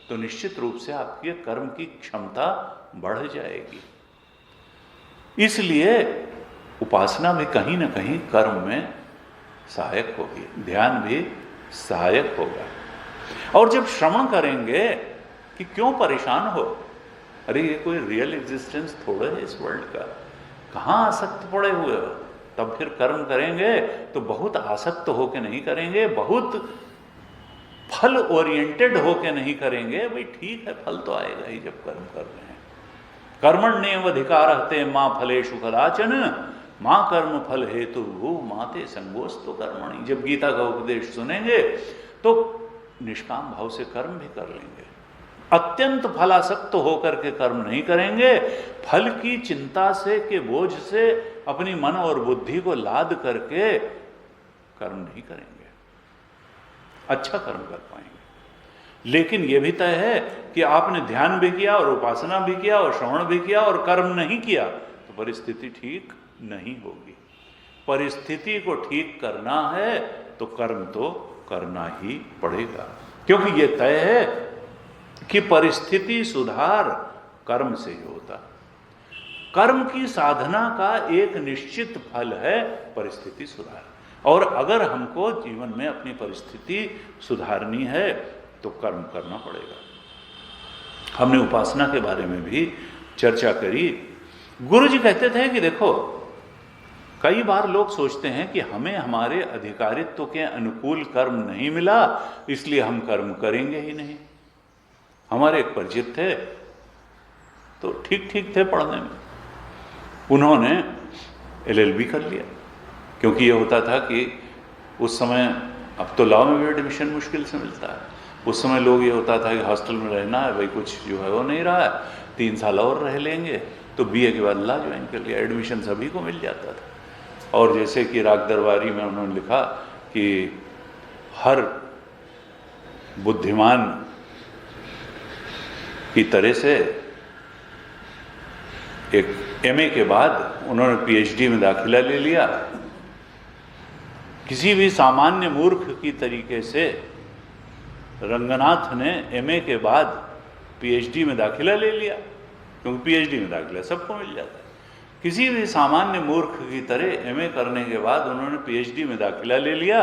तो निश्चित रूप से आपकी कर्म की क्षमता बढ़ जाएगी। इसलिए उपासना भी कहीं ना कहीं कर्म में सहायक होगी, ध्यान भी सहायक होगा। और जब श्रवण करेंगे कि क्यों परेशान हो, अरे ये कोई रियल एग्जिस्टेंस थोड़ा है इस वर्ल्ड का, कहाँ आसक्त पड़े हुए हो, तब फिर कर्म करेंगे तो बहुत आसक्त होके नहीं करेंगे, बहुत फल ओरिएंटेड होके नहीं करेंगे। भाई ठीक है, फल तो आएगा ही जब कर्म कर रहे हैं। कर्मण्येव अधिकारस्ते मां फलेषु कदाचन मां कर्म फल हेतु माते संगोस्तु कर्मणि। जब गीता का उपदेश सुनेंगे तो निष्काम भाव से कर्म भी कर लेंगे, अत्यंत फलासक्त होकर के कर्म नहीं करेंगे, फल की चिंता से के बोझ से अपनी मन और बुद्धि को लाद करके कर्म नहीं करेंगे, अच्छा कर्म कर पाएंगे। लेकिन यह भी तय है कि आपने ध्यान भी किया और उपासना भी किया और श्रवण भी किया और कर्म नहीं किया तो परिस्थिति ठीक नहीं होगी। परिस्थिति को ठीक करना है तो कर्म तो करना ही पड़ेगा, क्योंकि ये तय है कि परिस्थिति सुधार कर्म से ही होता। कर्म की साधना का एक निश्चित फल है परिस्थिति सुधार, और अगर हमको जीवन में अपनी परिस्थिति सुधारनी है तो कर्म करना पड़ेगा। हमने उपासना के बारे में भी चर्चा करी। गुरु जी कहते थे कि देखो, कई बार लोग सोचते हैं कि हमें हमारे अधिकारित्व के अनुकूल कर्म नहीं मिला, इसलिए हम कर्म करेंगे ही नहीं। हमारे एक परिचित थे, तो ठीक ठीक थे पढ़ने में, उन्होंने LLB कर लिया, क्योंकि ये होता था कि उस समय, अब तो लॉ में भी एडमिशन मुश्किल से मिलता है, उस समय लोग ये होता था कि हॉस्टल में रहना है भाई, कुछ जो है वो नहीं रहा है, 3 साल और रह लेंगे, तो BA के बाद लॉ ज्वाइन कर लिया, एडमिशन सभी को मिल जाता था। और जैसे कि राग दरबारी में उन्होंने लिखा कि हर बुद्धिमान की तरह से एक MA के बाद उन्होंने PhD में दाखिला ले लिया, किसी भी सामान्य मूर्ख की तरीके से रंगनाथ ने MA के बाद PhD में दाखिला ले लिया, क्योंकि PhD में दाखिला सबको मिल जाता है। किसी भी सामान्य मूर्ख की तरह MA करने के बाद उन्होंने PhD में दाखिला ले लिया,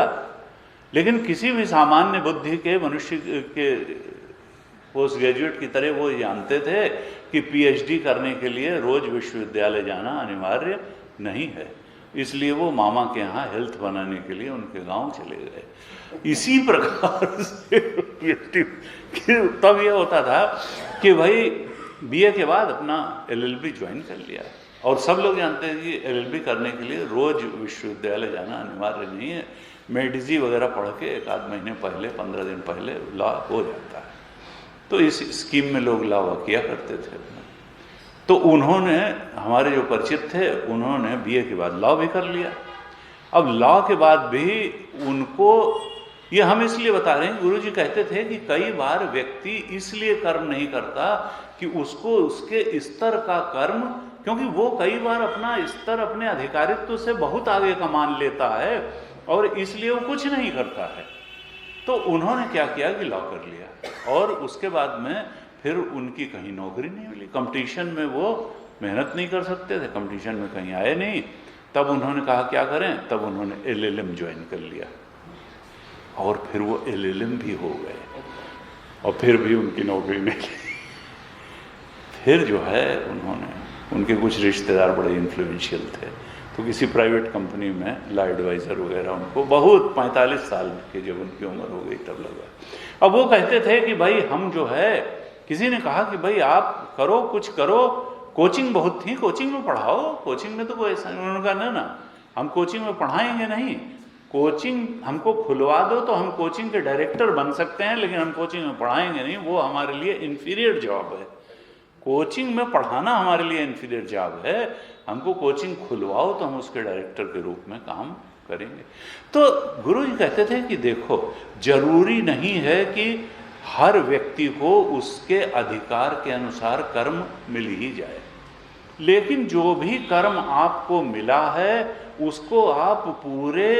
लेकिन किसी भी सामान्य बुद्धि के मनुष्य के पोस्ट ग्रेजुएट की तरह वो जानते थे कि PhD करने के लिए रोज विश्वविद्यालय जाना अनिवार्य नहीं है, इसलिए वो मामा के यहाँ हेल्थ बनाने के लिए उनके गांव चले गए। इसी प्रकार से PhD तब यह होता था कि भाई BA के बाद अपना LLB ज्वाइन कर लिया, और सब लोग जानते हैं कि LLB करने के लिए रोज विश्वविद्यालय जाना अनिवार्य नहीं है, मेडिजी वगैरह पढ़ के 1 आध महीने पहले, 15 दिन पहले लॉ हो जाता है। तो इस स्कीम में लोग लॉ किया करते थे। तो उन्होंने, हमारे जो परिचित थे, उन्होंने BA के बाद लॉ भी कर लिया। अब लॉ के बाद भी उनको, ये हम इसलिए बता रहे हैं, गुरु जी कहते थे कि कई बार व्यक्ति इसलिए कर्म नहीं करता कि उसको उसके स्तर का कर्म, क्योंकि वो कई बार अपना स्तर अपने अधिकारित्व से बहुत आगे का मान लेता है और इसलिए वो कुछ नहीं करता है। तो उन्होंने क्या किया कि लॉ कर लिया, और उसके बाद में फिर उनकी कहीं नौकरी नहीं मिली, कंपटीशन में वो मेहनत नहीं कर सकते थे, कंपटीशन में कहीं आए नहीं। तब उन्होंने कहा क्या करें, तब उन्होंने LLM ज्वाइन कर लिया, और फिर वो LLM भी हो गए, और फिर भी उनकी नौकरी नहीं। फिर जो है उन्होंने, उनके कुछ रिश्तेदार बड़े इन्फ्लुएंशियल थे, तो किसी प्राइवेट कंपनी में लॉ एडवाइज़र वगैरह, उनको बहुत 45 साल की जब उनकी उम्र हो गई तब लगा। अब वो कहते थे कि भाई हम जो है, किसी ने कहा कि भाई आप करो, कुछ करो, कोचिंग बहुत थी, कोचिंग में पढ़ाओ, कोचिंग में तो कोई ऐसा, उन्होंने कहा ना हम कोचिंग में पढ़ाएंगे नहीं, कोचिंग हमको खुलवा दो तो हम कोचिंग के डायरेक्टर बन सकते हैं, लेकिन हम कोचिंग में पढ़ाएंगे नहीं, वो हमारे लिए इन्फीरियर जॉब है। कोचिंग में पढ़ाना हमारे लिए इन्फीरियर जॉब है, हमको कोचिंग खुलवाओ तो हम उसके डायरेक्टर के रूप में काम करेंगे। तो गुरु जी कहते थे कि देखो, जरूरी नहीं है कि हर व्यक्ति को उसके अधिकार के अनुसार कर्म मिल ही जाए, लेकिन जो भी कर्म आपको मिला है उसको आप पूरे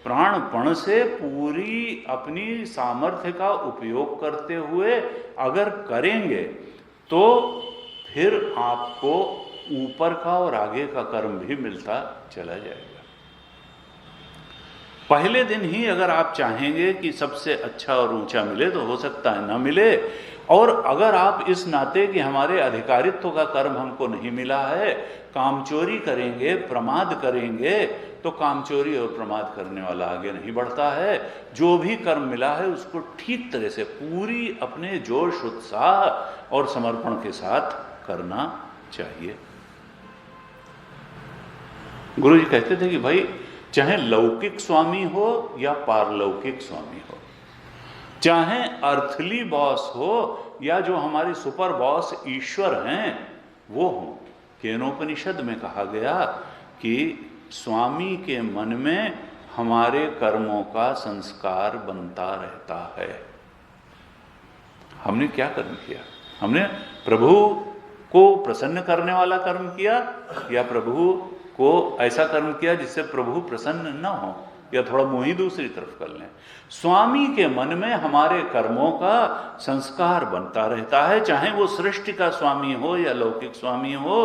प्राणपण से, पूरी अपनी सामर्थ्य का उपयोग करते हुए अगर करेंगे तो फिर आपको ऊपर का और आगे का कर्म भी मिलता चला जाएगा। पहले दिन ही अगर आप चाहेंगे कि सबसे अच्छा और ऊंचा मिले तो हो सकता है ना मिले, और अगर आप इस नाते कि हमारे अधिकारित्व का कर्म हमको नहीं मिला है, कामचोरी करेंगे, प्रमाद करेंगे, तो कामचोरी और प्रमाद करने वाला आगे नहीं बढ़ता है। जो भी कर्म मिला है उसको ठीक तरह से पूरी अपने जोश, उत्साह और समर्पण के साथ करना चाहिए। गुरु जी कहते थे कि भाई चाहे लौकिक स्वामी हो या पारलौकिक स्वामी हो, चाहे अर्थली बॉस हो या जो हमारे सुपर बॉस ईश्वर हैं वो हो, केनोपनिषद में कहा गया कि स्वामी के मन में हमारे कर्मों का संस्कार बनता रहता है। हमने क्या कर्म किया? हमने प्रभु को प्रसन्न करने वाला कर्म किया या प्रभु को ऐसा कर्म किया जिससे प्रभु प्रसन्न न हो? या थोड़ा मुंह ही दूसरी तरफ कर लें। स्वामी के मन में हमारे कर्मों का संस्कार बनता रहता है, चाहे वो सृष्टि का स्वामी हो या लौकिक स्वामी हो।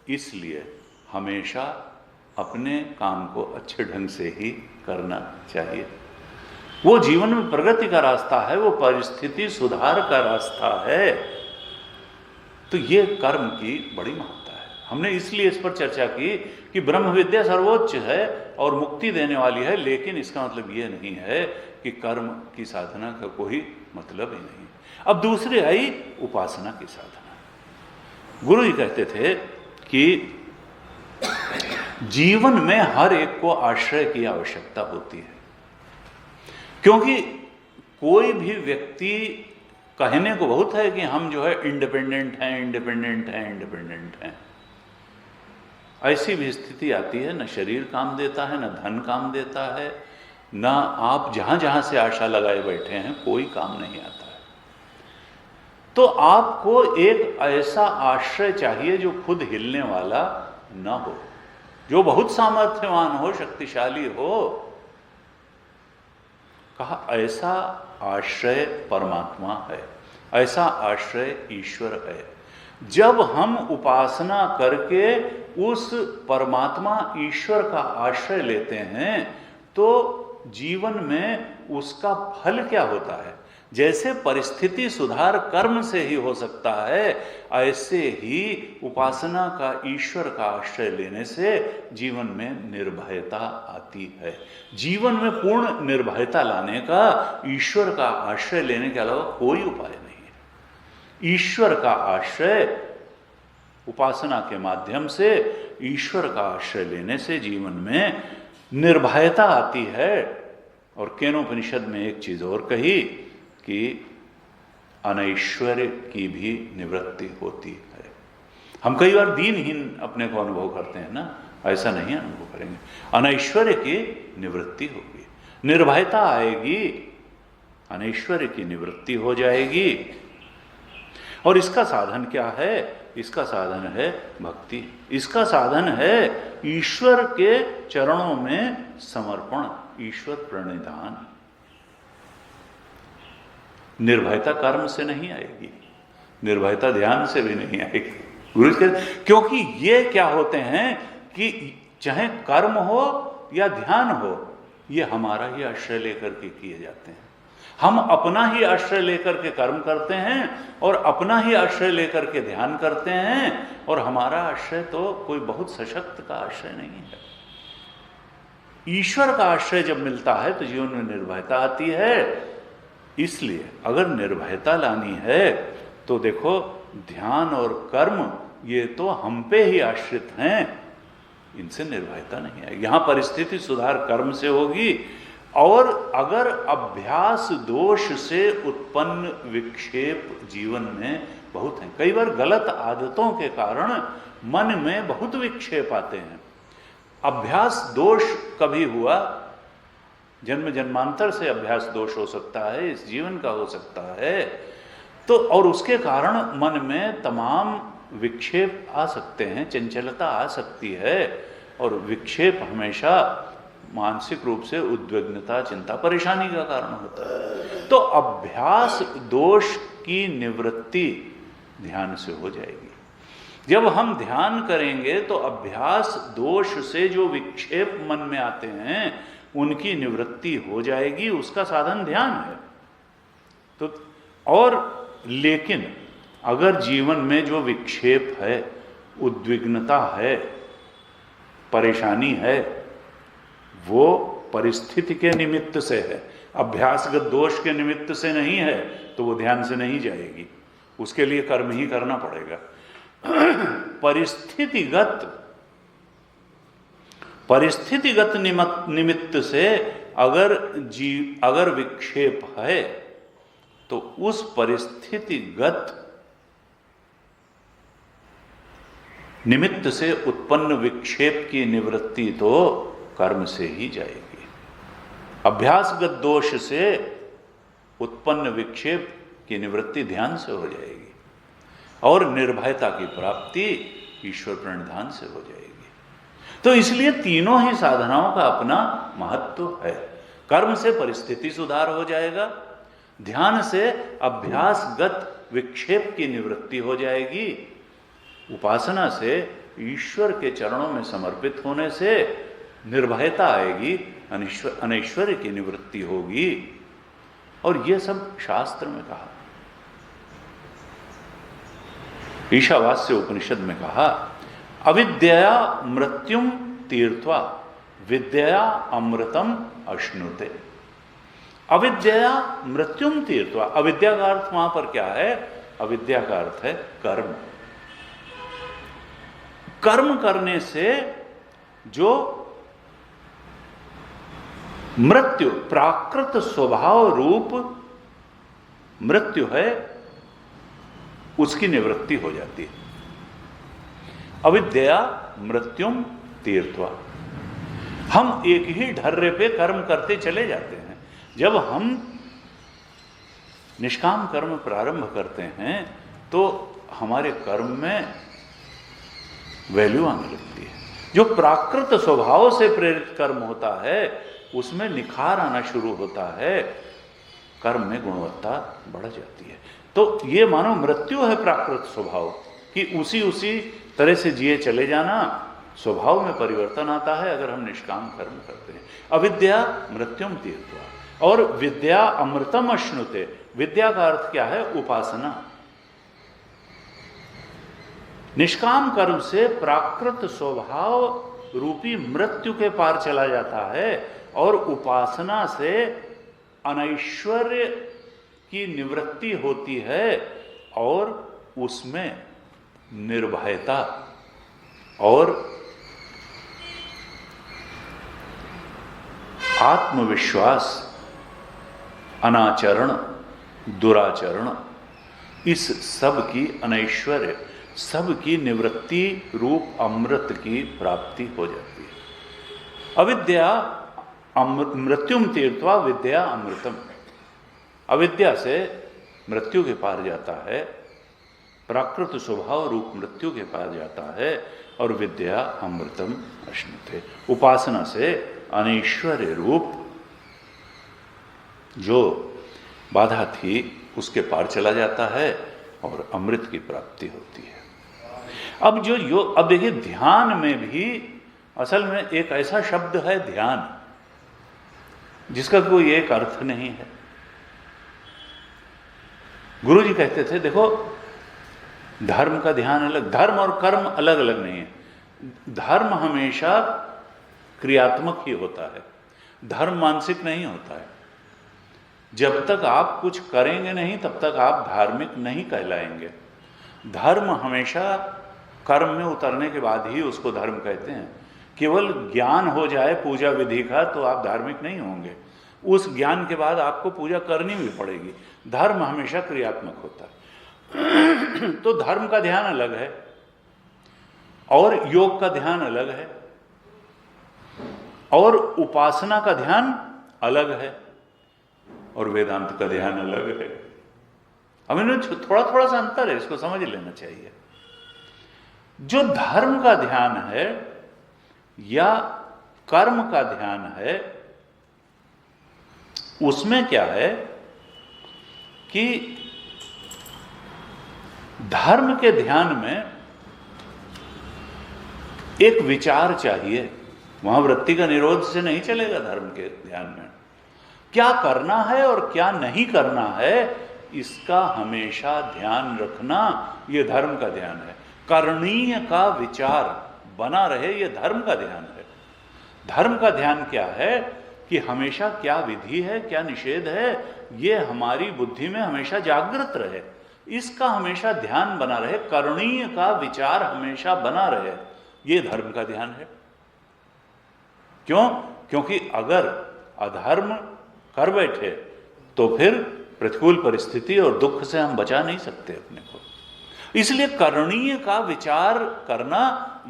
इसलिए हमेशा अपने काम को अच्छे ढंग से ही करना चाहिए। वो जीवन में प्रगति का रास्ता है, वो परिस्थिति सुधार का रास्ता है। तो ये कर्म की बड़ी महत्ता है। हमने इसलिए इस पर चर्चा की कि ब्रह्म विद्या सर्वोच्च है और मुक्ति देने वाली है, लेकिन इसका मतलब ये नहीं है कि कर्म की साधना का कोई मतलब ही नहीं। अब दूसरी आई उपासना की साधना। गुरु जी कहते थे कि जीवन में हर एक को आश्रय की आवश्यकता होती है, क्योंकि कोई भी व्यक्ति कहने को बहुत है कि हम जो है इंडिपेंडेंट हैं, इंडिपेंडेंट हैं, इंडिपेंडेंट हैं। ऐसी भी स्थिति आती है, न शरीर काम देता है, न धन काम देता है, न आप जहां जहां से आशा लगाए बैठे हैं कोई काम नहीं आता है। तो आपको एक ऐसा आश्रय चाहिए जो खुद हिलने वाला न हो, जो बहुत सामर्थ्यवान हो, शक्तिशाली हो। कहा ऐसा आश्रय परमात्मा है, ऐसा आश्रय ईश्वर है। जब हम उपासना करके उस परमात्मा ईश्वर का आश्रय लेते हैं तो जीवन में उसका फल क्या होता है? जैसे परिस्थिति सुधार कर्म से ही हो सकता है, ऐसे ही उपासना का ईश्वर का आश्रय लेने से जीवन में निर्भयता आती है। जीवन में पूर्ण निर्भयता लाने का ईश्वर का आश्रय लेने के अलावा कोई उपाय नहीं है। ईश्वर का आश्रय उपासना के माध्यम से, ईश्वर का आश्रय लेने से जीवन में निर्भयता आती है। और केनोपनिषद में एक चीज और कही कि अनैश्वर्य की भी निवृत्ति होती है। हम कई बार दीनहीन अपने को अनुभव करते हैं ना, ऐसा नहीं अनुभव करेंगे। अनैश्वर्य की निवृत्ति होगी, निर्भयता आएगी, अनैश्वर्य की निवृत्ति हो जाएगी। और इसका साधन क्या है? इसका साधन है भक्ति। इसका साधन है ईश्वर के चरणों में समर्पण, ईश्वर प्रणिधान। निर्भयता कर्म से नहीं आएगी, निर्भयता ध्यान से भी नहीं आएगी। गुरु जी कहते, क्योंकि ये क्या होते हैं कि चाहे कर्म हो या ध्यान हो, ये हमारा ही आश्रय लेकर के किए जाते हैं। हम अपना ही आश्रय लेकर के कर्म करते हैं और अपना ही आश्रय लेकर के ध्यान करते हैं, और हमारा आश्रय तो कोई बहुत सशक्त का आश्रय नहीं है। ईश्वर का आश्रय जब मिलता है तो जीवन में निर्भयता आती है। इसलिए अगर निर्भयता लानी है तो देखो, ध्यान और कर्म ये तो हम पे ही आश्रित हैं, इनसे निर्भयता नहीं आएगी। यहां परिस्थिति सुधार कर्म से होगी। और अगर अभ्यास दोष से उत्पन्न विक्षेप जीवन में बहुत हैं, कई बार गलत आदतों के कारण मन में बहुत विक्षेप आते हैं। अभ्यास दोष कभी हुआ, जन्म जन्मांतर से अभ्यास दोष हो सकता है, इस जीवन का हो सकता है, तो और उसके कारण मन में तमाम विक्षेप आ सकते हैं, चंचलता आ सकती है। और विक्षेप हमेशा मानसिक रूप से उद्विग्नता, चिंता, परेशानी का कारण होता है। तो अभ्यास दोष की निवृत्ति ध्यान से हो जाएगी। जब हम ध्यान करेंगे तो अभ्यास दोष से जो विक्षेप मन में आते हैं उनकी निवृत्ति हो जाएगी। उसका साधन ध्यान है। तो और लेकिन अगर जीवन में जो विक्षेप है, उद्विग्नता है, परेशानी है, वो परिस्थिति के निमित्त से है, अभ्यासगत दोष के निमित्त से नहीं है, तो वो ध्यान से नहीं जाएगी। उसके लिए कर्म ही करना पड़ेगा। परिस्थितिगत निमित्त से अगर विक्षेप है तो उस परिस्थितिगत निमित्त से उत्पन्न विक्षेप की निवृत्ति तो कर्म से ही जाएगी। अभ्यासगत दोष से उत्पन्न विक्षेप की निवृत्ति ध्यान से हो जाएगी, और निर्भयता की प्राप्ति ईश्वर प्रणिधान से हो जाएगी। तो इसलिए तीनों ही साधनाओं का अपना महत्व है। कर्म से परिस्थिति सुधार हो जाएगा, ध्यान से अभ्यासगत विक्षेप की निवृत्ति हो जाएगी, उपासना से ईश्वर के चरणों में समर्पित होने से निर्भयता आएगी, अनैश्वर्य की निवृत्ति होगी। और यह सब शास्त्र में कहा, ईशावास्य उपनिषद में कहा, अविद्या मृत्युम तीर्थवा विद्या अमृतम अश्नुते। अविद्या मृत्युम तीर्थवा, अविद्या का अर्थ वहां पर क्या है? अविद्या का अर्थ है कर्म। कर्म करने से जो मृत्यु, प्राकृत स्वभाव रूप मृत्यु है, उसकी निवृत्ति हो जाती है। अविद्या मृत्युम तीर्थवा। हम एक ही ढर्रे पे कर्म करते चले जाते हैं। जब हम निष्काम कर्म प्रारंभ करते हैं तो हमारे कर्म में वैल्यू आने लगती है। जो प्राकृत स्वभाव से प्रेरित कर्म होता है उसमें निखार आना शुरू होता है, कर्म में गुणवत्ता बढ़ जाती है। तो ये मानो मृत्यु है प्राकृत स्वभाव कि उसी तरह से जिए चले जाना, स्वभाव में परिवर्तन आता है अगर हम निष्काम कर्म करते हैं। अविद्या मृत्युम तीर्थवा। और विद्या अमृतम अश्नुते। विद्या का अर्थ क्या है? उपासना। निष्काम कर्म से प्राकृत स्वभाव रूपी मृत्यु के पार चला जाता है और उपासना से अनैश्वर्य की निवृत्ति होती है और उसमें निर्भयता और आत्मविश्वास, अनाचरण, दुराचरण, इस सब की अनैश्वर्य, सब की निवृत्ति रूप अमृत की प्राप्ति हो जाती है। अविद्या मृत्युम तीर्थवा विद्या अमृतम। अविद्या से मृत्यु के पार जाता है, प्राकृत स्वभाव रूप मृत्यु के पार जाता है और विद्या अमृतम अश्नुते। उपासना से अनैश्वर्य रूप जो बाधा थी उसके पार चला जाता है और अमृत की प्राप्ति होती है। अब जो योग, अब देखिए ध्यान में भी असल में एक ऐसा शब्द है ध्यान जिसका कोई एक अर्थ नहीं है। गुरु जी कहते थे देखो धर्म का ध्यान अलग, धर्म और कर्म अलग अलग नहीं है। धर्म हमेशा क्रियात्मक ही होता है, धर्म मानसिक नहीं होता है। जब तक आप कुछ करेंगे नहीं तब तक आप धार्मिक नहीं कहलाएंगे। धर्म हमेशा कर्म में उतरने के बाद ही उसको धर्म कहते हैं। केवल ज्ञान हो जाए पूजा विधि का तो आप धार्मिक नहीं होंगे, उस ज्ञान के बाद आपको पूजा करनी भी पड़ेगी। धर्म हमेशा क्रियात्मक होता है। तो धर्म का ध्यान अलग है और योग का ध्यान अलग है और उपासना का ध्यान अलग है और वेदांत का ध्यान अलग है। अब इनमें थोड़ा थोड़ा सा अंतर है, इसको समझ लेना चाहिए। जो धर्म का ध्यान है या कर्म का ध्यान है उसमें क्या है कि धर्म के ध्यान में एक विचार चाहिए। वहां वृत्ति का निरोध से नहीं चलेगा। धर्म के ध्यान में क्या करना है और क्या नहीं करना है इसका हमेशा ध्यान रखना, यह धर्म का ध्यान है। करणीय का विचार बना रहे, यह धर्म का ध्यान है। धर्म का ध्यान क्या है कि हमेशा क्या विधि है, क्या निषेध है, यह हमारी बुद्धि में हमेशा जागृत रहे, इसका हमेशा ध्यान बना रहे। करणीय का विचार हमेशा बना रहे, यह धर्म का ध्यान है। क्यों? क्योंकि अगर अधर्म कर बैठे तो फिर प्रतिकूल परिस्थिति और दुख से हम बचा नहीं सकते अपने को। इसलिए करणीय का विचार करना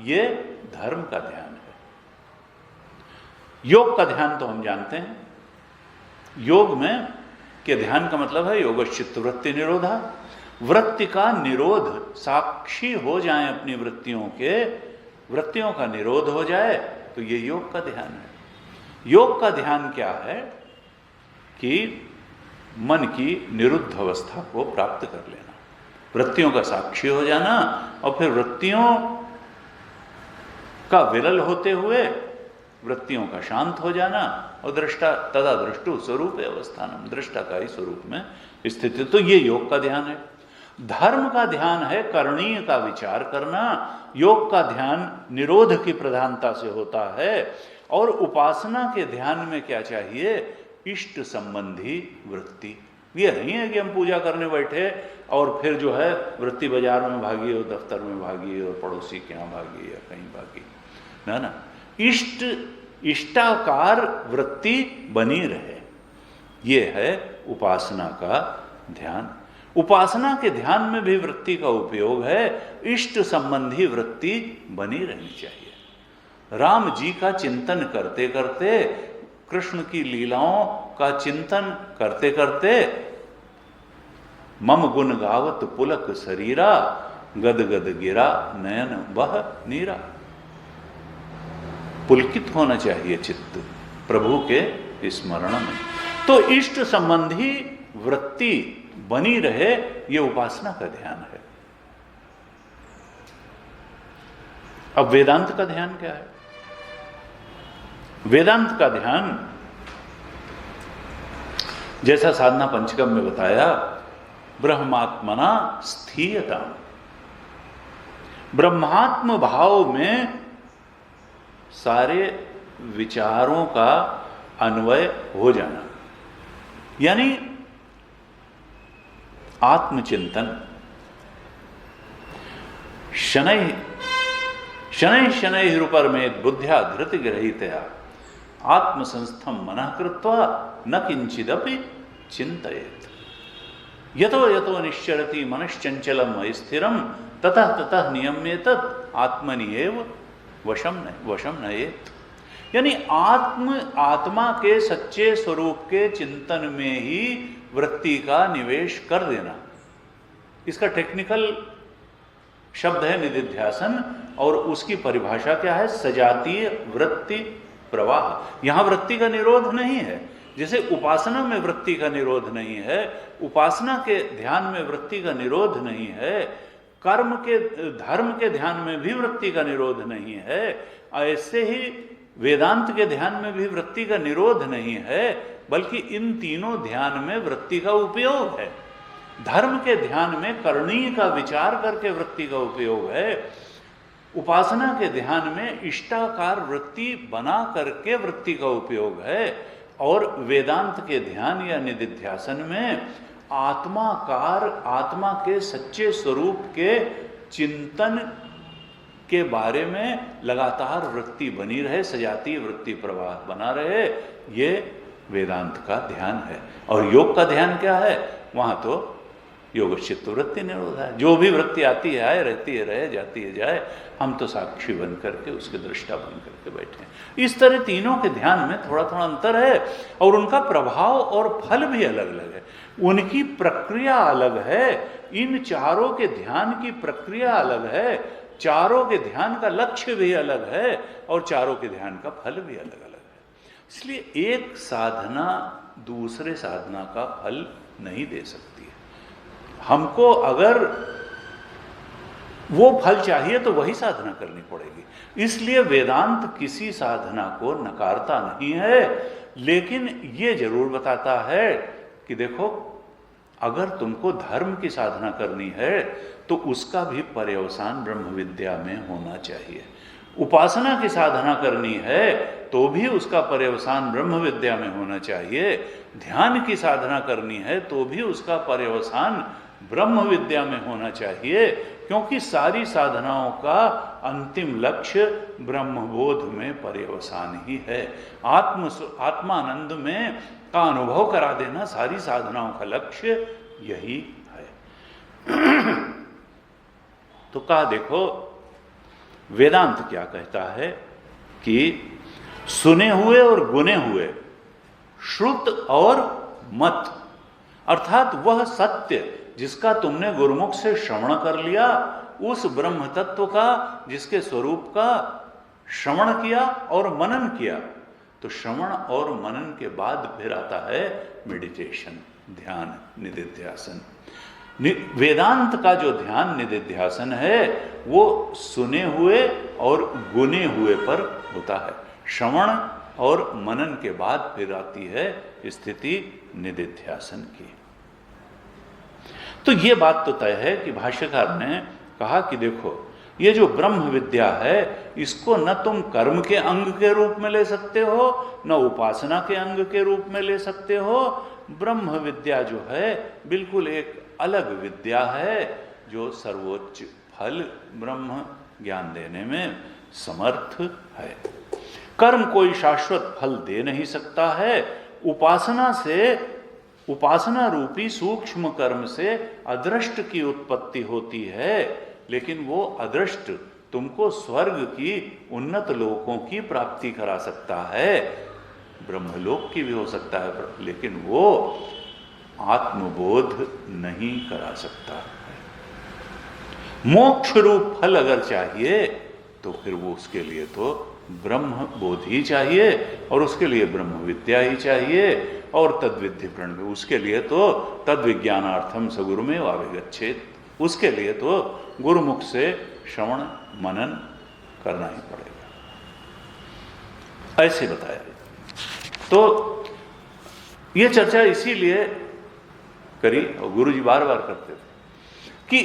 यह धर्म का ध्यान है। योग का ध्यान तो हम जानते हैं। योग में के ध्यान का मतलब है योगश्चित्त वृत्ति निरोधा। वृत्ति का निरोध, साक्षी हो जाएं अपनी वृत्तियों के, वृत्तियों का निरोध हो जाए, तो ये योग का ध्यान है। योग का ध्यान क्या है कि मन की निरुद्ध अवस्था को प्राप्त कर लेना, वृत्तियों का साक्षी हो जाना, और फिर वृत्तियों का विरल होते हुए वृत्तियों का शांत हो जाना, और दृष्टा तदा दृष्टु स्वरूप अवस्थानम, दृष्टा का ही स्वरूप में स्थिति। तो ये योग का ध्यान है। धर्म का ध्यान है करणीय का विचार करना, योग का ध्यान निरोध की प्रधानता से होता है। और उपासना के ध्यान में क्या चाहिए? इष्ट संबंधी वृत्ति। ये नहीं है कि हम पूजा करने बैठे और फिर जो है वृत्ति बाजार में भागी और दफ्तर में भागी और पड़ोसी के यहाँ भागी या कहीं भागी, ना। इष्टाकार वृत्ति बनी रहे, ये है उपासना का ध्यान। उपासना के ध्यान में भी वृत्ति का उपयोग है, इष्ट संबंधी वृत्ति बनी रहनी चाहिए। राम जी का चिंतन करते करते, कृष्ण की लीलाओं का चिंतन करते करते, मम गुण गावत पुलक शरीरा, गद गद गिरा नयन बह नीरा। पुलकित होना चाहिए चित्त प्रभु के स्मरण में। तो इष्ट संबंधी वृत्ति बनी रहे, ये उपासना का ध्यान है। अब वेदांत का ध्यान क्या है? वेदांत का ध्यान, जैसा साधना पंचकम में बताया, ब्रह्मात्मना स्थीयता, ब्रह्मात्म भाव में सारे विचारों का अन्वय हो जाना, यानी आत्मचिंतन। शनैः शनैः रूपरमेत बुद्ध्या धृति ग्रहीतया आत्मसंस्थम मनः कृत्वा न किंचिदपि चिंतयेत्। यतो यतो निश्चरति मनश्चंचलम अस्थिरम ततः ततः नियम्येतत् आत्मनि एव वशम नयेत्। यानी आत्मा के सच्चे स्वरूप के चिंतन में ही वृत्ति का निवेश कर देना। इसका टेक्निकल शब्द है निदिध्यासन, और उसकी परिभाषा क्या है? सजातीय वृत्ति प्रवाह। यहां वृत्ति का निरोध नहीं है, जैसे उपासना में वृत्ति का निरोध नहीं है, उपासना के ध्यान में वृत्ति का निरोध नहीं है, कर्म के धर्म के ध्यान में भी वृत्ति का निरोध नहीं है, ऐसे ही वेदांत के ध्यान में भी वृत्ति का निरोध नहीं है, बल्कि इन तीनों ध्यान में वृत्ति का उपयोग है। धर्म के ध्यान में करणीय का विचार करके वृत्ति का उपयोग है, उपासना के ध्यान में इष्टाकार वृत्ति बना करके वृत्ति का उपयोग है, और वेदांत के ध्यान या निदिध्यासन में आत्माकार, आत्मा के सच्चे स्वरूप के चिंतन के बारे में लगातार वृत्ति बनी रहे, सजातीय वृत्ति प्रवाह बना रहे, ये वेदांत का ध्यान है। और योग का ध्यान क्या है? वहां तो योगचित्त वृत्ति निरोध है। जो भी वृत्ति आती है आए, रहती है रहे, जाती है जाए, हम तो साक्षी बन करके उसके दृष्टा बन करके बैठे हैं। इस तरह तीनों के ध्यान में थोड़ा थोड़ा अंतर है, और उनका प्रभाव और फल भी अलग अलग है, उनकी प्रक्रिया अलग है। इन चारों के ध्यान की प्रक्रिया अलग है, चारों के ध्यान का लक्ष्य भी अलग है, और चारों के ध्यान का फल भी अलग अलग है। इसलिए एक साधना दूसरे साधना का फल नहीं दे सकती है। हमको अगर वो फल चाहिए तो वही साधना करनी पड़ेगी। इसलिए वेदांत किसी साधना को नकारता नहीं है, लेकिन ये जरूर बताता है कि देखो, अगर तुमको धर्म की साधना करनी है तो उसका भी पर्यवसान ब्रह्म विद्या में होना चाहिए। उपासना की साधना करनी है तो भी उसका पर्यवसान ब्रह्म विद्या में होना चाहिए। ध्यान की साधना करनी है तो भी उसका पर्यवसान ब्रह्म विद्या में होना चाहिए, क्योंकि सारी साधनाओं का अंतिम लक्ष्य ब्रह्मबोध में पर्यवसान ही है। आत्मानंद में का अनुभव करा देना सारी साधनाओं का लक्ष्य यही है। तो कहा, देखो वेदांत क्या कहता है कि सुने हुए और गुने हुए, श्रुत और मत, अर्थात वह सत्य जिसका तुमने गुरुमुख से श्रवण कर लिया, उस ब्रह्म तत्व का, जिसके स्वरूप का श्रवण किया और मनन किया। तो श्रवण और मनन के बाद फिर आता है मेडिटेशन, ध्यान, निधिध्यासन। वेदांत का जो ध्यान निधिध्यासन है वो सुने हुए और गुने हुए पर होता है। श्रवण और मनन के बाद फिर आती है स्थिति निधिध्यासन की। तो ये बात तो तय है कि भाष्यकार ने कहा कि देखो, ये जो ब्रह्म विद्या है इसको न तुम कर्म के अंग के रूप में ले सकते हो, न उपासना के अंग के रूप में ले सकते हो। ब्रह्म विद्या जो है बिल्कुल एक अलग विद्या है, जो सर्वोच्च फल ब्रह्म ज्ञान देने में समर्थ है। कर्म कोई शाश्वत फल दे नहीं सकता है। उपासना से, उपासना रूपी सूक्ष्म कर्म से अदृष्ट की उत्पत्ति होती है, लेकिन वो अदृष्ट तुमको स्वर्ग की उन्नत लोकों की प्राप्ति करा सकता है, ब्रह्मलोक की भी हो सकता है, लेकिन वो आत्मबोध नहीं करा सकता। मोक्ष रूप फल अगर चाहिए तो फिर वो उसके लिए तो ब्रह्म बोध ही चाहिए, और उसके लिए ब्रह्म विद्या ही चाहिए, और तद्विद्धि प्रणव, उसके लिए तो तद विज्ञानार्थम सगुरु में वाविगच्छेत, उसके लिए तो गुरुमुख से श्रवण मनन करना ही पड़ेगा। ऐसे बताया। तो ये चर्चा इसीलिए करी, और गुरु जी बार बार करते थे कि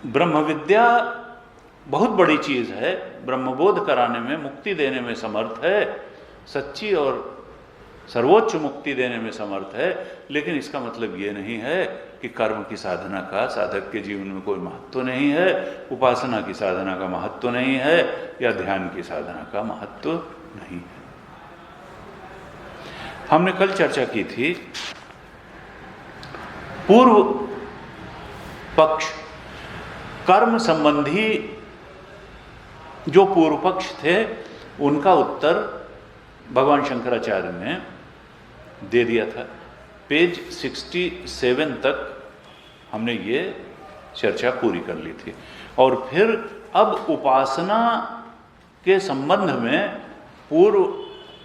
ब्रह्म विद्या बहुत बड़ी चीज है, ब्रह्मबोध कराने में, मुक्ति देने में समर्थ है, सच्ची और सर्वोच्च मुक्ति देने में समर्थ है। लेकिन इसका मतलब ये नहीं है कि कर्म की साधना का साधक के जीवन में कोई महत्व नहीं है, उपासना की साधना का महत्व नहीं है, या ध्यान की साधना का महत्व नहीं है। हमने कल चर्चा की थी, पूर्व पक्ष, कर्म संबंधी जो पूर्व पक्ष थे उनका उत्तर भगवान शंकराचार्य ने दे दिया था। पेज 67 तक हमने ये चर्चा पूरी कर ली थी। और फिर अब उपासना के संबंध में पूर्व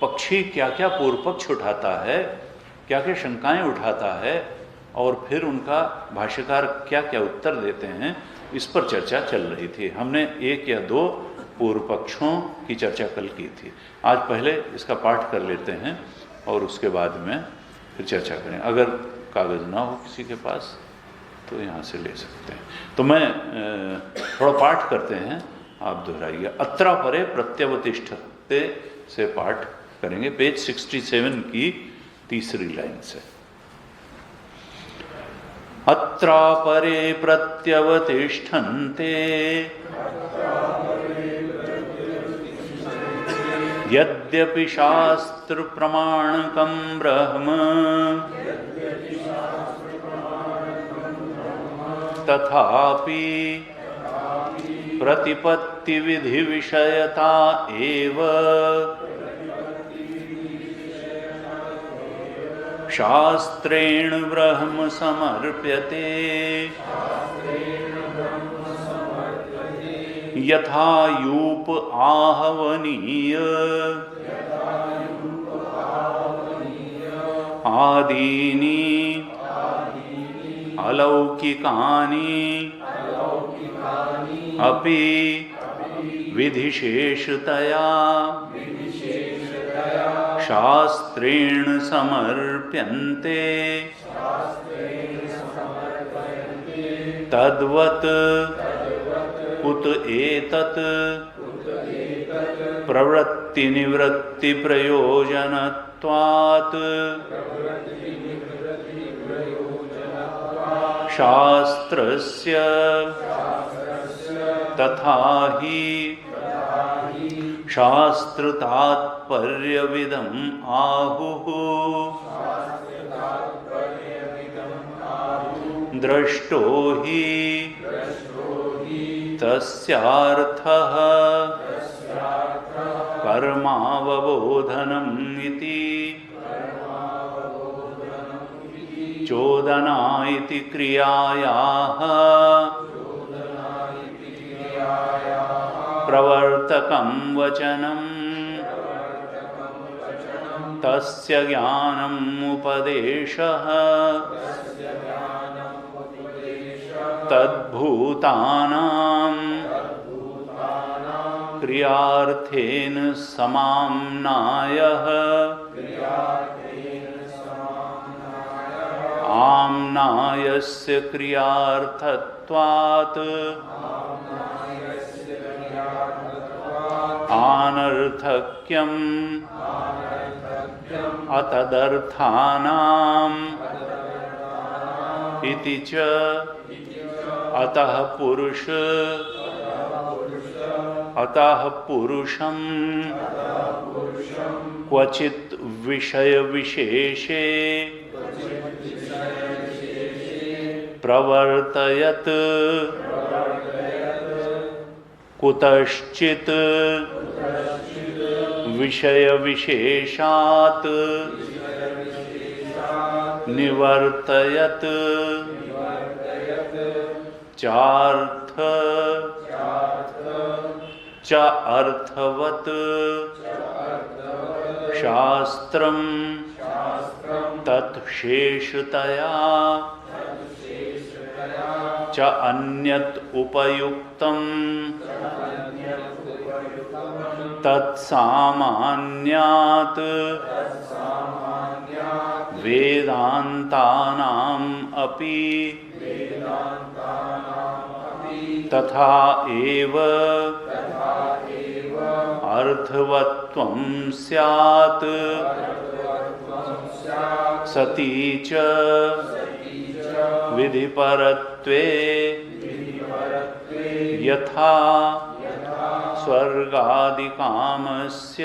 पक्षी क्या क्या पूर्व पक्ष उठाता है, क्या क्या शंकाएं उठाता है, और फिर उनका भाष्यकार क्या क्या उत्तर देते हैं, इस पर चर्चा चल रही थी। हमने एक या दो पूर्व पक्षों की चर्चा कल की थी। आज पहले इसका पाठ कर लेते हैं और उसके बाद में फिर चर्चा करें। अगर कागज ना हो किसी के पास तो यहाँ से ले सकते हैं। तो मैं थोड़ा पाठ करते हैं, आप दोहराइए। अत्रा परे प्रत्यवतिष्ठते से पाठ करेंगे, पेज 67 की तीसरी लाइन से। अत्रा परे प्रत्यवतिष्ठन्ते यद्यपि शास्त्र प्रमाणकं ब्रह्म तथापि प्रतिपत्ति विधि विषयता एव शास्त्रेण ब्रह्म समर्प्यते यथा यूप आहवनीय आदीनि अलौकिकानि अपि विधिशेषतया शास्त्रेण समर्प्यन्ते तद्वत् कुत एतत् प्रवृत्ति निवृत्ति प्रयोजनत्वात् शास्त्रस्य तथा हि शास्त्र तात्पर्यविदम् आहुः दृष्टो हि तस्यार्थः कर्मावबोधनम् इति चोदना इति क्रियायाः प्रवर्तकं वचनं तस्य ज्ञानमुपदेशः तद्भूतानां क्रियार्थेन समाम्नायः आम्नायस्य क्रियार्थत्वात् आनर्थक्यम् अतदर्थानाम् इति च अतः पुरुषं क्वचित् विषय विशेषे प्रवर्तयत् कुतश्चित् विषय विशेषात् निवर्तयत् चार्थ च अर्थवत् शास्त्रं तत्शेषतया च अन्यत् उपयुक्तं तत्सामान्यात् वेदान्तानाम् अपि तथा एव अर्थवत्त्वं स्यात् सती च विधिपरत्वे यथा स्वर्गादिकामस्य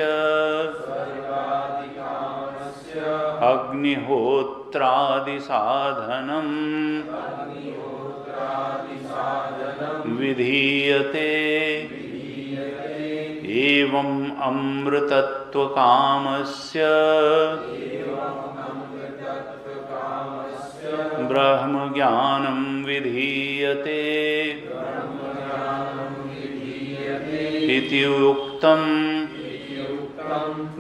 अग्निहोत्रादिसाधनं विधीयते एवं अमृतत्वकामस्य ब्रह्मज्ञानं विधीयते इति उक्तं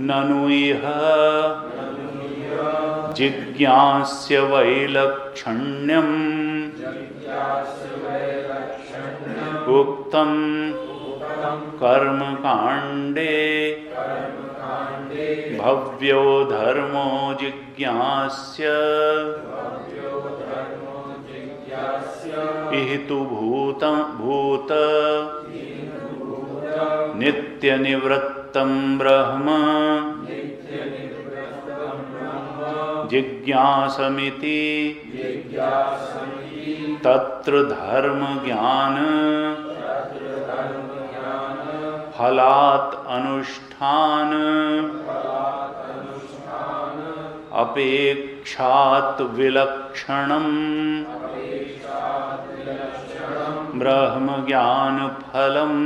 ननु इह जिज्ञास्य वैलक्षण्यम् उक्तं कर्मकाण्डे भव्यो धर्मो जिज्ञास्य इह तु भूत नित्यनिवृत्तं ब्रह्म जिज्ञासमिति तत्र धर्म ज्ञान फलात् अनुष्ठान अपेक्षात् विलक्षणं ब्रह्म ज्ञान फलम्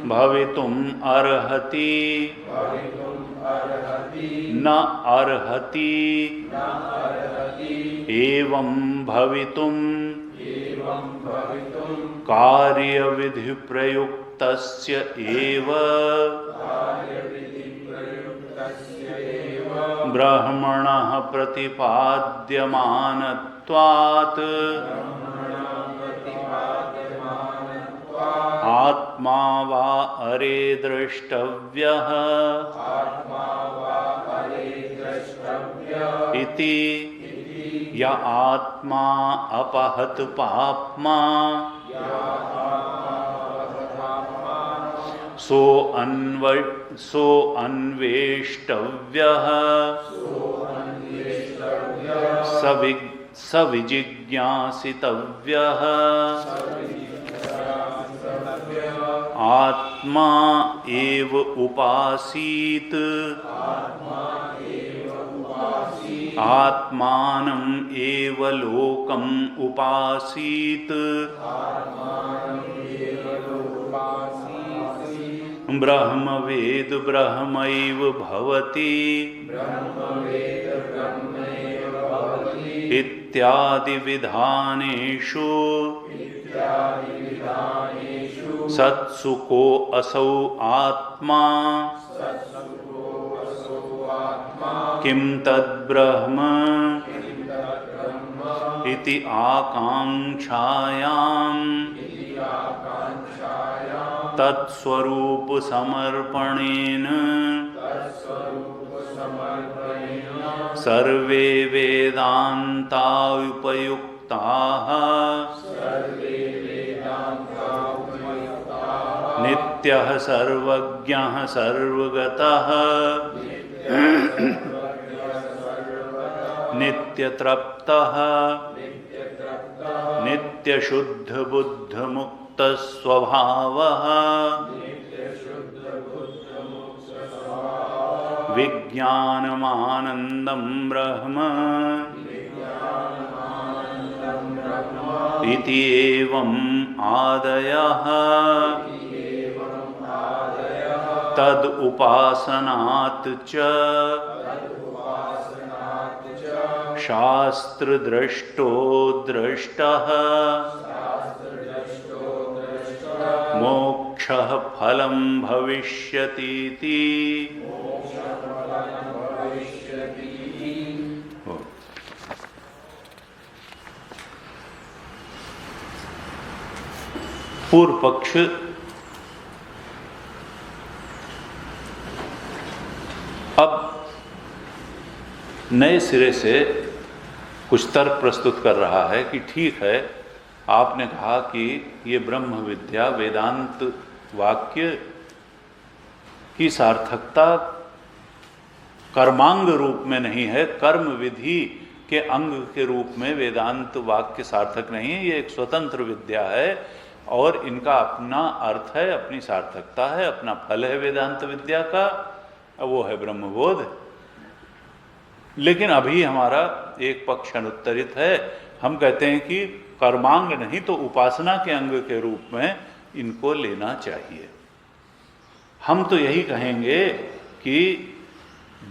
भवितुम् अर्हति न अर्हति एवं भवितुम् कार्यविधि प्रयुक्तस्य एव ब्रह्मणः प्रतिपाद्यमानत्वात् आत्मा वा अरे द्रष्टव्यः इति य आत्मा अपहत पाप्मा सो अन्वेष्टव्यः सविजिज्ञासितव्यः आत्मा एव उपासीत आत्मानम् एव लोकम् उपासीत ब्रह्मवेद ब्रह्मैव भवति इत्यादि विधानेषु सत्सुको असौ आत्मा किं तद्ब्रह्म इति आकांक्षायां तत्स्वरूप समर्पणेन सर्वे वेदान्ता उपयुक्ताः नित्यः सर्वज्ञः सर्वगतः नित्यतृप्तः नित्यशुद्धबुद्धमुक्तस्वभावः विज्ञानमानन्दं ब्रह्म इति एवम् आदयः तद उपासनात् च शास्त्रदृष्टो दृष्टः मोक्षः फलं भविष्यतीति। पूर्व पक्ष अब नए सिरे से कुछ तर्क प्रस्तुत कर रहा है कि ठीक है, आपने कहा कि ये ब्रह्म विद्या वेदांत वाक्य की सार्थकता कर्मांग रूप में नहीं है, कर्म विधि के अंग के रूप में वेदांत वाक्य सार्थक नहीं है, ये एक स्वतंत्र विद्या है और इनका अपना अर्थ है, अपनी सार्थकता है, अपना फल है वेदांत विद्या का, वो है ब्रह्मबोध। लेकिन अभी हमारा एक पक्ष अनुत्तरित है, हम कहते हैं कि कर्मांग नहीं तो उपासना के अंग के रूप में इनको लेना चाहिए। हम तो यही कहेंगे कि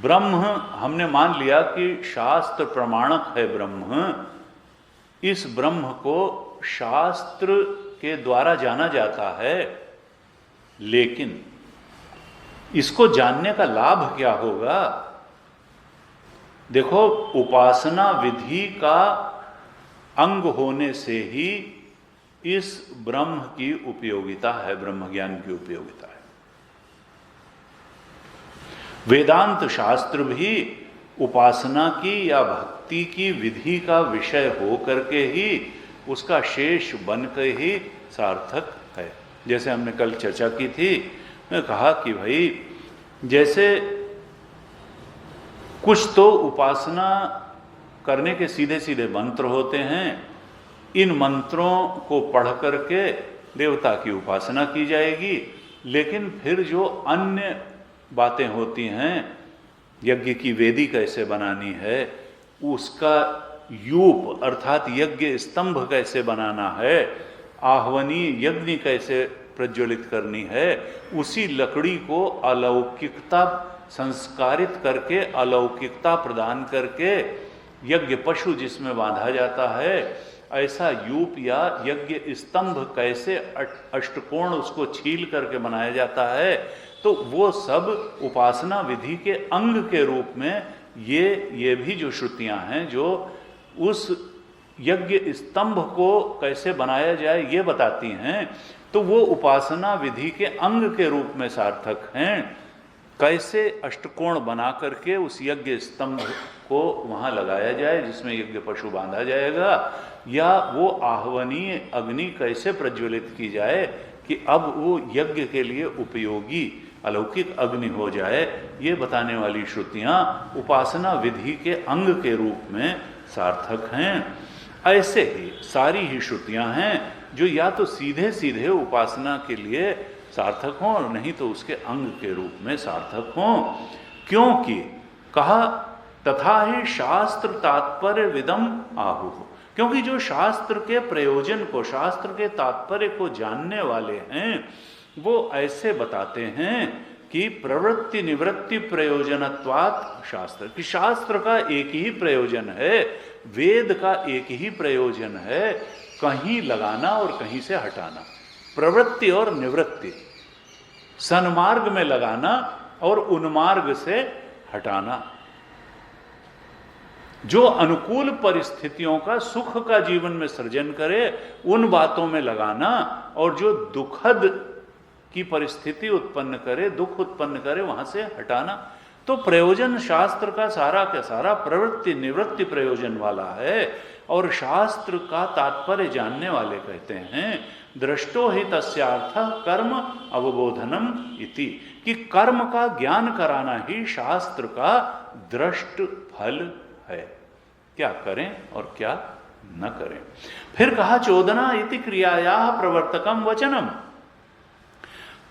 ब्रह्म, हमने मान लिया कि शास्त्र प्रमाणक है ब्रह्म, इस ब्रह्म को शास्त्र के द्वारा जाना जाता है, लेकिन इसको जानने का लाभ क्या होगा? देखो, उपासना विधि का अंग होने से ही इस ब्रह्म की उपयोगिता है, ब्रह्म ज्ञान की उपयोगिता है। वेदांत शास्त्र भी उपासना की या भक्ति की विधि का विषय हो करके ही उसका शेष बन के ही सार्थक है। जैसे हमने कल चर्चा की थी, मैं कहा कि भाई जैसे कुछ तो उपासना करने के सीधे सीधे मंत्र होते हैं, इन मंत्रों को पढ़ करके देवता की उपासना की जाएगी, लेकिन फिर जो अन्य बातें होती हैं, यज्ञ की वेदी कैसे बनानी है, उसका यूप अर्थात यज्ञ स्तंभ कैसे बनाना है, आह्वनीय यज्ञ कैसे प्रज्वलित करनी है, उसी लकड़ी को अलौकिकता संस्कारित करके, अलौकिकता प्रदान करके यज्ञ पशु जिसमें बांधा जाता है, ऐसा यूप या यज्ञ स्तंभ कैसे अष्टकोण उसको छील करके बनाया जाता है, तो वो सब उपासना विधि के अंग के रूप में ये भी जो श्रुतियां हैं जो उस यज्ञ स्तंभ को कैसे बनाया जाए ये बताती हैं, तो वो उपासना विधि के अंग के रूप में सार्थक हैं। कैसे अष्टकोण बना करके उस यज्ञ स्तंभ को वहां लगाया जाए जिसमें यज्ञ पशु बांधा जाएगा, या वो आह्वनीय अग्नि कैसे प्रज्वलित की जाए कि अब वो यज्ञ के लिए उपयोगी अलौकिक अग्नि हो जाए, ये बताने वाली श्रुतियां उपासना विधि के अंग के रूप में सार्थक हैं। ऐसे ही सारी ही श्रुतियां हैं जो या तो सीधे सीधे उपासना के लिए सार्थक हों और नहीं तो उसके अंग के रूप में सार्थक हों। क्योंकि कहा तथा ही शास्त्र तात्पर्य विदम आहु, क्योंकि जो शास्त्र के प्रयोजन को, शास्त्र के तात्पर्य को जानने वाले हैं, वो ऐसे बताते हैं कि प्रवृत्ति निवृत्ति प्रयोजनत्वात् शास्त्र, कि शास्त्र का एक ही प्रयोजन है, वेद का एक ही प्रयोजन है, कहीं लगाना और कहीं से हटाना। प्रवृत्ति और निवृत्ति, सन्मार्ग में लगाना और उन्मार्ग से हटाना। जो अनुकूल परिस्थितियों का, सुख का जीवन में सृजन करे उन बातों में लगाना, और जो दुखद की परिस्थिति उत्पन्न करे, दुख उत्पन्न करे, वहां से हटाना। तो प्रयोजन शास्त्र का सारा का सारा प्रवृत्ति निवृत्ति प्रयोजन वाला है। और शास्त्र का तात्पर्य जानने वाले कहते हैं दृष्टो हि तस्यार्थ कर्म अवबोधनम इति, कि कर्म का ज्ञान कराना ही शास्त्र का दृष्ट फल है, क्या करें और क्या न करें। फिर कहा चोदना इति क्रियाया प्रवर्तकम वचनम।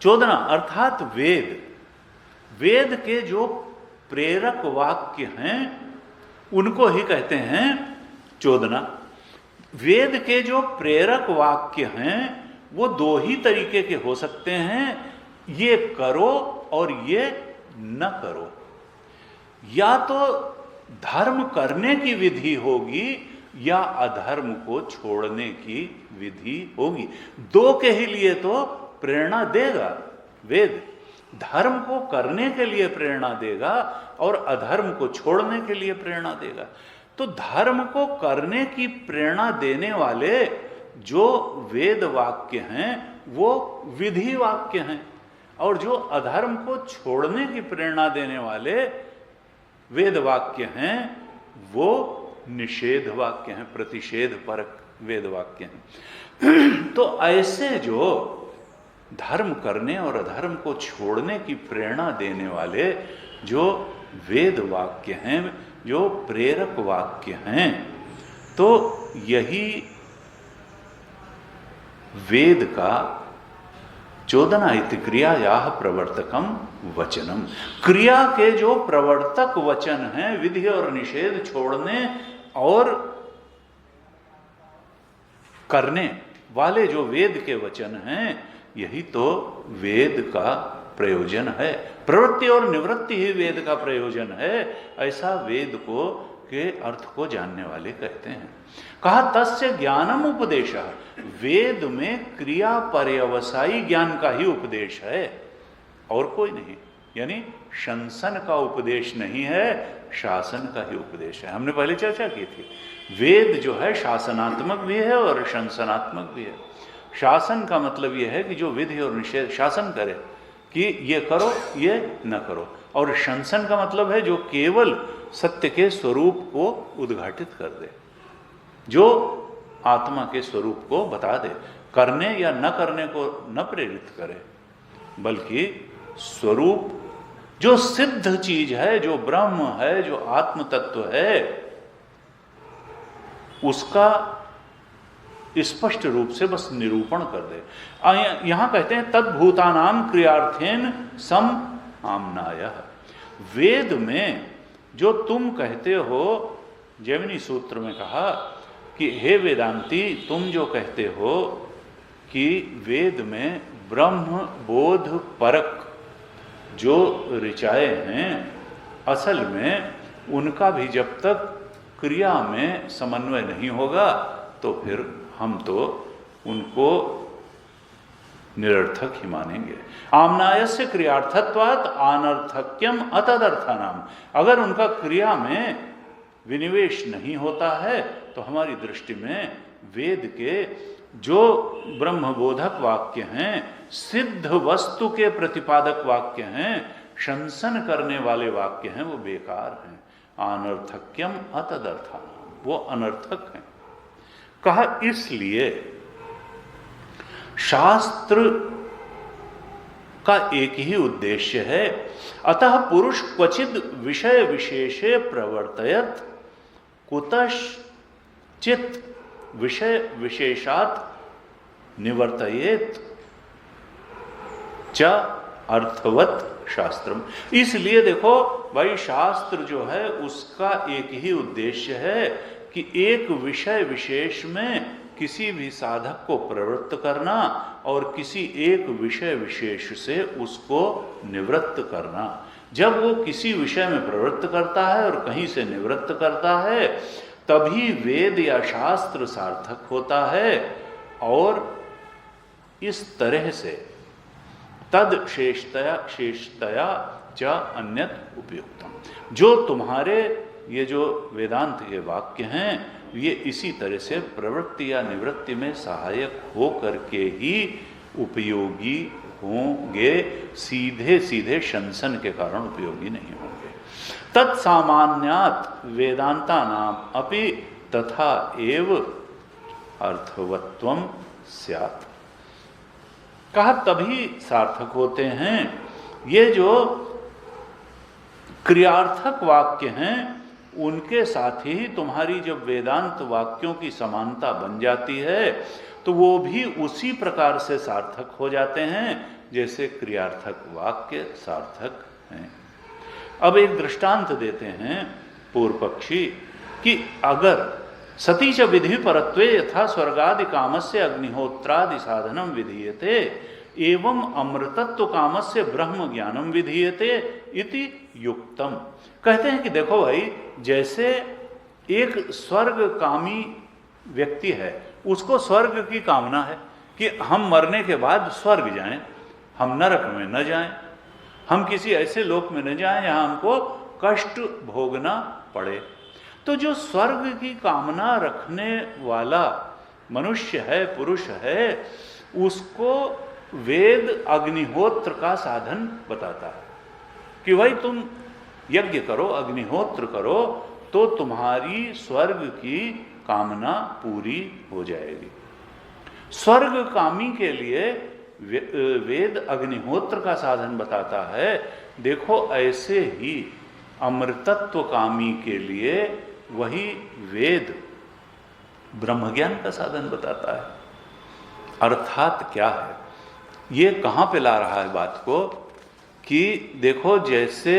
चोदना अर्थात वेद, वेद के जो प्रेरक वाक्य हैं उनको ही कहते हैं चोदना। वेद के जो प्रेरक वाक्य हैं वो दो ही तरीके के हो सकते हैं, ये करो और ये न करो। या तो धर्म करने की विधि होगी या अधर्म को छोड़ने की विधि होगी। दो के ही लिए तो प्रेरणा देगा वेद, धर्म को करने के लिए प्रेरणा देगा और अधर्म को छोड़ने के लिए प्रेरणा देगा। तो धर्म को करने की प्रेरणा देने वाले जो वेद वाक्य हैं वो विधि वाक्य हैं, और जो अधर्म को छोड़ने की प्रेरणा देने वाले वेद वाक्य हैं वो निषेध वाक्य हैं, प्रतिषेध परक वेद वाक्य हैं। तो ऐसे जो धर्म करने और अधर्म को छोड़ने की प्रेरणा देने वाले जो वेद वाक्य हैं, जो प्रेरक वाक्य हैं, तो यही वेद का चोदना इति क्रियाया प्रवर्तकम वचनम। क्रिया के जो प्रवर्तक वचन हैं, विधि और निषेध छोड़ने और करने वाले जो वेद के वचन हैं, यही तो वेद का प्रयोजन है। प्रवृत्ति और निवृत्ति ही वेद का प्रयोजन है, ऐसा वेद को के अर्थ को जानने वाले कहते हैं। कहा तस्य ज्ञानम उपदेश, वेद में क्रिया पर्यवसायी ज्ञान का ही उपदेश है और कोई नहीं। यानी शंसन का उपदेश नहीं है, शासन का ही उपदेश है। हमने पहले चर्चा की थी, वेद जो है शासनात्मक भी है और शंसनात्मक भी है। शासन का मतलब यह है कि जो विधि और निषेध शासन करे कि ये करो ये न करो, और शंसन का मतलब है जो केवल सत्य के स्वरूप को उद्घाटित कर दे, जो आत्मा के स्वरूप को बता दे, करने या न करने को न प्रेरित करे, बल्कि स्वरूप जो सिद्ध चीज है, जो ब्रह्म है, जो आत्म तत्व है, उसका स्पष्ट रूप से बस निरूपण कर दे। यहां कहते हैं तद्भूतानाम क्रियार्थेन सम आमनाय। वेद में जो तुम कहते हो, जैमिनी सूत्र में कहा कि हे वेदांती, तुम जो कहते हो कि वेद में ब्रह्म बोध परक जो ऋचाएं हैं, असल में उनका भी जब तक क्रिया में समन्वय नहीं होगा तो फिर हम तो उनको निरर्थक ही मानेंगे। आमनायस्य क्रियार्थत्वात् अनर्थक्यम अतदर्थानाम। अगर उनका क्रिया में विनिवेश नहीं होता है तो हमारी दृष्टि में वेद के जो ब्रह्मबोधक वाक्य हैं, सिद्ध वस्तु के प्रतिपादक वाक्य हैं, शंसन करने वाले वाक्य हैं, वो बेकार हैं। अनर्थक्यम अतदर्थानाम, वो अनर्थक हैं। कहा इसलिए शास्त्र का एक ही उद्देश्य है, अतः पुरुष क्वचिद विषय विशेषे प्रवर्तयत कुतश्चित विषय विशेषात निवर्तयेत च अर्थवत शास्त्रम। इसलिए देखो भाई, शास्त्र जो है उसका एक ही उद्देश्य है कि एक विषय विशेष में किसी भी साधक को प्रवृत्त करना और किसी एक विषय विशेष से उसको निवृत्त करना। जब वो किसी विषय में प्रवृत्त करता है और कहीं से निवृत्त करता है, तभी वेद या शास्त्र सार्थक होता है और इस तरह से तद शेषतया च अन्यत उपयुक्तम। जो तुम्हारे ये जो वेदांत के वाक्य हैं ये इसी तरह से प्रवृत्ति या निवृत्ति में सहायक हो करके ही उपयोगी होंगे, सीधे सीधे शंसन के कारण उपयोगी नहीं होंगे। तत्सामान्यात् वेदांता नाम अपि तथा एव अर्थवत्वम स्यात्। कहा तभी सार्थक होते हैं ये जो क्रियार्थक वाक्य हैं, उनके साथ ही तुम्हारी जब वेदांत वाक्यों की समानता बन जाती है तो वो भी उसी प्रकार से सार्थक हो जाते हैं जैसे क्रियार्थक वाक्य सार्थक हैं। अब एक दृष्टांत देते हैं पूर्व पक्षी कि अगर सती च विधि परत्वे यथा स्वर्गादि कामस्य अग्निहोत्रादि साधनम विधीयते एवं अमृतत्व कामस्य ब्रह्म ज्ञानम विधीयते इति युक्तम। कहते हैं कि देखो भाई, जैसे एक स्वर्ग कामी व्यक्ति है, उसको स्वर्ग की कामना है कि हम मरने के बाद स्वर्ग जाएं, हम नरक में न जाएं, हम किसी ऐसे लोक में न जाएं जहां हमको कष्ट भोगना पड़े। तो जो स्वर्ग की कामना रखने वाला मनुष्य है, पुरुष है, उसको वेद अग्निहोत्र का साधन बताता है कि भाई तुम यज्ञ करो, अग्निहोत्र करो, तो तुम्हारी स्वर्ग की कामना पूरी हो जाएगी। स्वर्ग कामी के लिए वेद अग्निहोत्र का साधन बताता है। देखो ऐसे ही अमृतत्व कामी के लिए वही वेद ब्रह्मज्ञान का साधन बताता है। अर्थात क्या है, ये कहाँ पे ला रहा है बात को कि देखो जैसे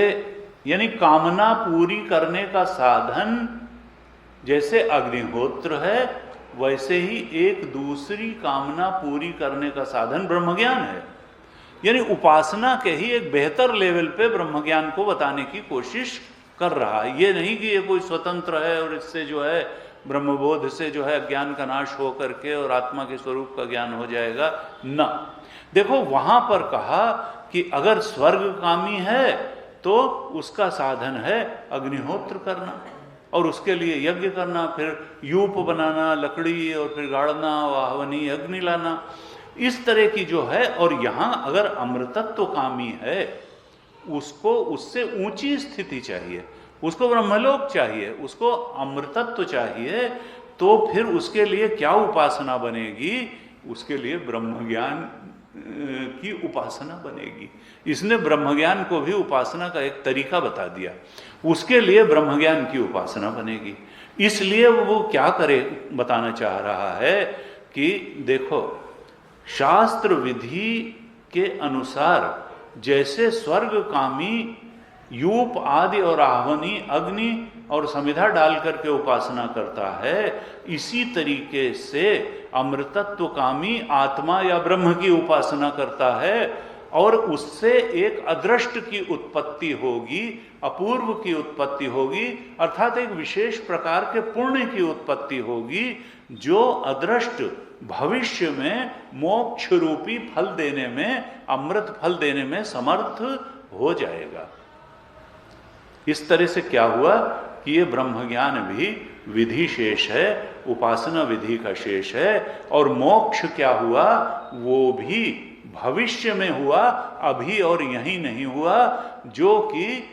यानी कामना पूरी करने का साधन जैसे अग्निहोत्र है, वैसे ही एक दूसरी कामना पूरी करने का साधन ब्रह्मज्ञान है। यानी उपासना के ही एक बेहतर लेवल पे ब्रह्मज्ञान को बताने की कोशिश कर रहा है। ये नहीं कि ये कोई स्वतंत्र है और इससे जो है ब्रह्मबोध से जो है ज्ञान का नाश हो करके और आत्मा के स्वरूप का ज्ञान हो जाएगा, न। देखो वहां पर कहा कि अगर स्वर्ग कामी है तो उसका साधन है अग्निहोत्र करना और उसके लिए यज्ञ करना, फिर यूप बनाना, लकड़ी, और फिर गाड़ना, वाहवनी, अग्नि लाना, इस तरह की जो है। और यहाँ अगर अमृतत्व कामी है, उसको उससे ऊंची स्थिति चाहिए, उसको ब्रह्मलोक चाहिए, उसको अमृतत्व चाहिए, तो फिर उसके लिए क्या उपासना बनेगी? उसके लिए ब्रह्मज्ञान की उपासना बनेगी। इसने ब्रह्मज्ञान को भी उपासना का एक तरीका बता दिया, उसके लिए ब्रह्मज्ञान की उपासना बनेगी। इसलिए वो क्या करे बताना चाह रहा है कि देखो शास्त्र विधि के अनुसार जैसे स्वर्ग कामी यूप आदि और आहवनी, अग्नि और समिधा डाल करके उपासना करता है, इसी तरीके से अमृतत्व कामी आत्मा या ब्रह्म की उपासना करता है और उससे एक अदृष्ट की उत्पत्ति होगी, अपूर्व की उत्पत्ति होगी, अर्थात एक विशेष प्रकार के पुण्य की उत्पत्ति होगी जो अदृष्ट भविष्य में मोक्ष रूपी फल देने में, अमृत फल देने में समर्थ हो जाएगा। इस तरह से क्या हुआ कि ये ब्रह्मज्ञान भी विधि शेष है, उपासना विधि का शेष है, और मोक्ष क्या हुआ वो भी भविष्य में हुआ, अभी और यहीं नहीं हुआ, जो कि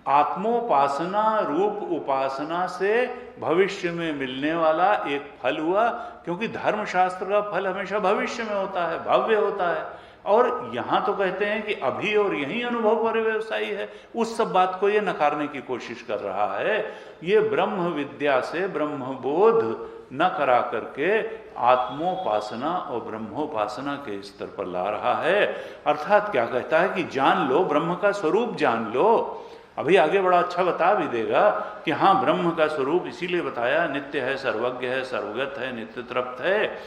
आत्मोपासना रूप उपासना से भविष्य में मिलने वाला एक फल हुआ। क्योंकि धर्मशास्त्र का फल हमेशा भविष्य में होता है, भव्य होता है, और यहां तो कहते हैं कि अभी और यही अनुभव पर्यवसायी है। उस सब बात को ये नकारने की कोशिश कर रहा है। ये ब्रह्म विद्या से ब्रह्मबोध न करा करके आत्मोपासना और ब्रह्मोपासना के स्तर पर ला रहा है। अर्थात क्या कहता है कि जान लो, ब्रह्म का स्वरूप जान लो। अभी आगे बड़ा अच्छा बता भी देगा कि हाँ ब्रह्म का स्वरूप इसीलिए बताया, नित्य है, सर्वज्ञ है, सर्वगत है, नित्य तृप्त है।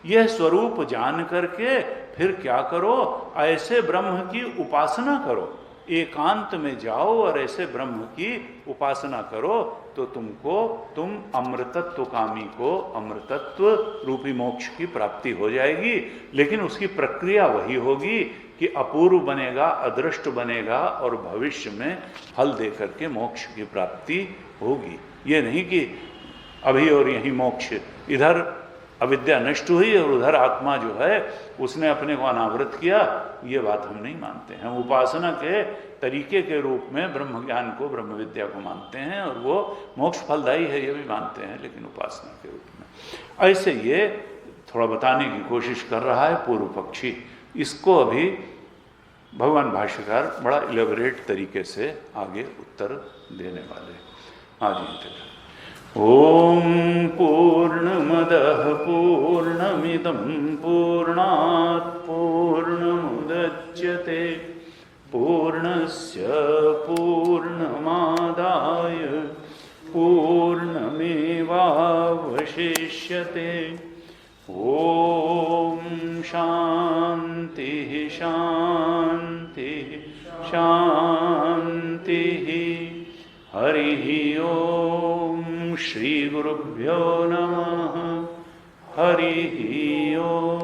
यह स्वरूप जान करके फिर क्या करो, ऐसे ब्रह्म की उपासना करो। एकांत में जाओ और ऐसे ब्रह्म की उपासना करो तो तुम अमृतत्व कामी को अमृतत्व रूपी मोक्ष की प्राप्ति हो जाएगी। लेकिन उसकी प्रक्रिया वही होगी कि अपूर्व बनेगा, अदृष्ट बनेगा और भविष्य में फल दे करके मोक्ष की प्राप्ति होगी। ये नहीं कि अभी और यही मोक्ष, इधर अविद्या नष्ट हुई और उधर आत्मा जो है उसने अपने को अनावृत किया, ये बात हम नहीं मानते हैं। हम उपासना के तरीके के रूप में ब्रह्म ज्ञान को, ब्रह्म विद्या को मानते हैं और वो मोक्ष फलदायी है ये भी मानते हैं, लेकिन उपासना के रूप में। ऐसे ये थोड़ा बताने की कोशिश कर रहा है पूर्व पक्षी। इसको अभी भगवान भाष्यकार बड़ा इलेबोरेट तरीके से आगे उत्तर देने वाले। आगे ओम पूर्णमदः पूर्णमिदं पूर्णात् पूर्णमुदच्यते पूर्णस्य पूर्णमादाय पूर्णमेवावशिष्यते। ओम शांति शांति शांति। हरि ओम श्री गुरुभ्यो नमः। हरि ओम।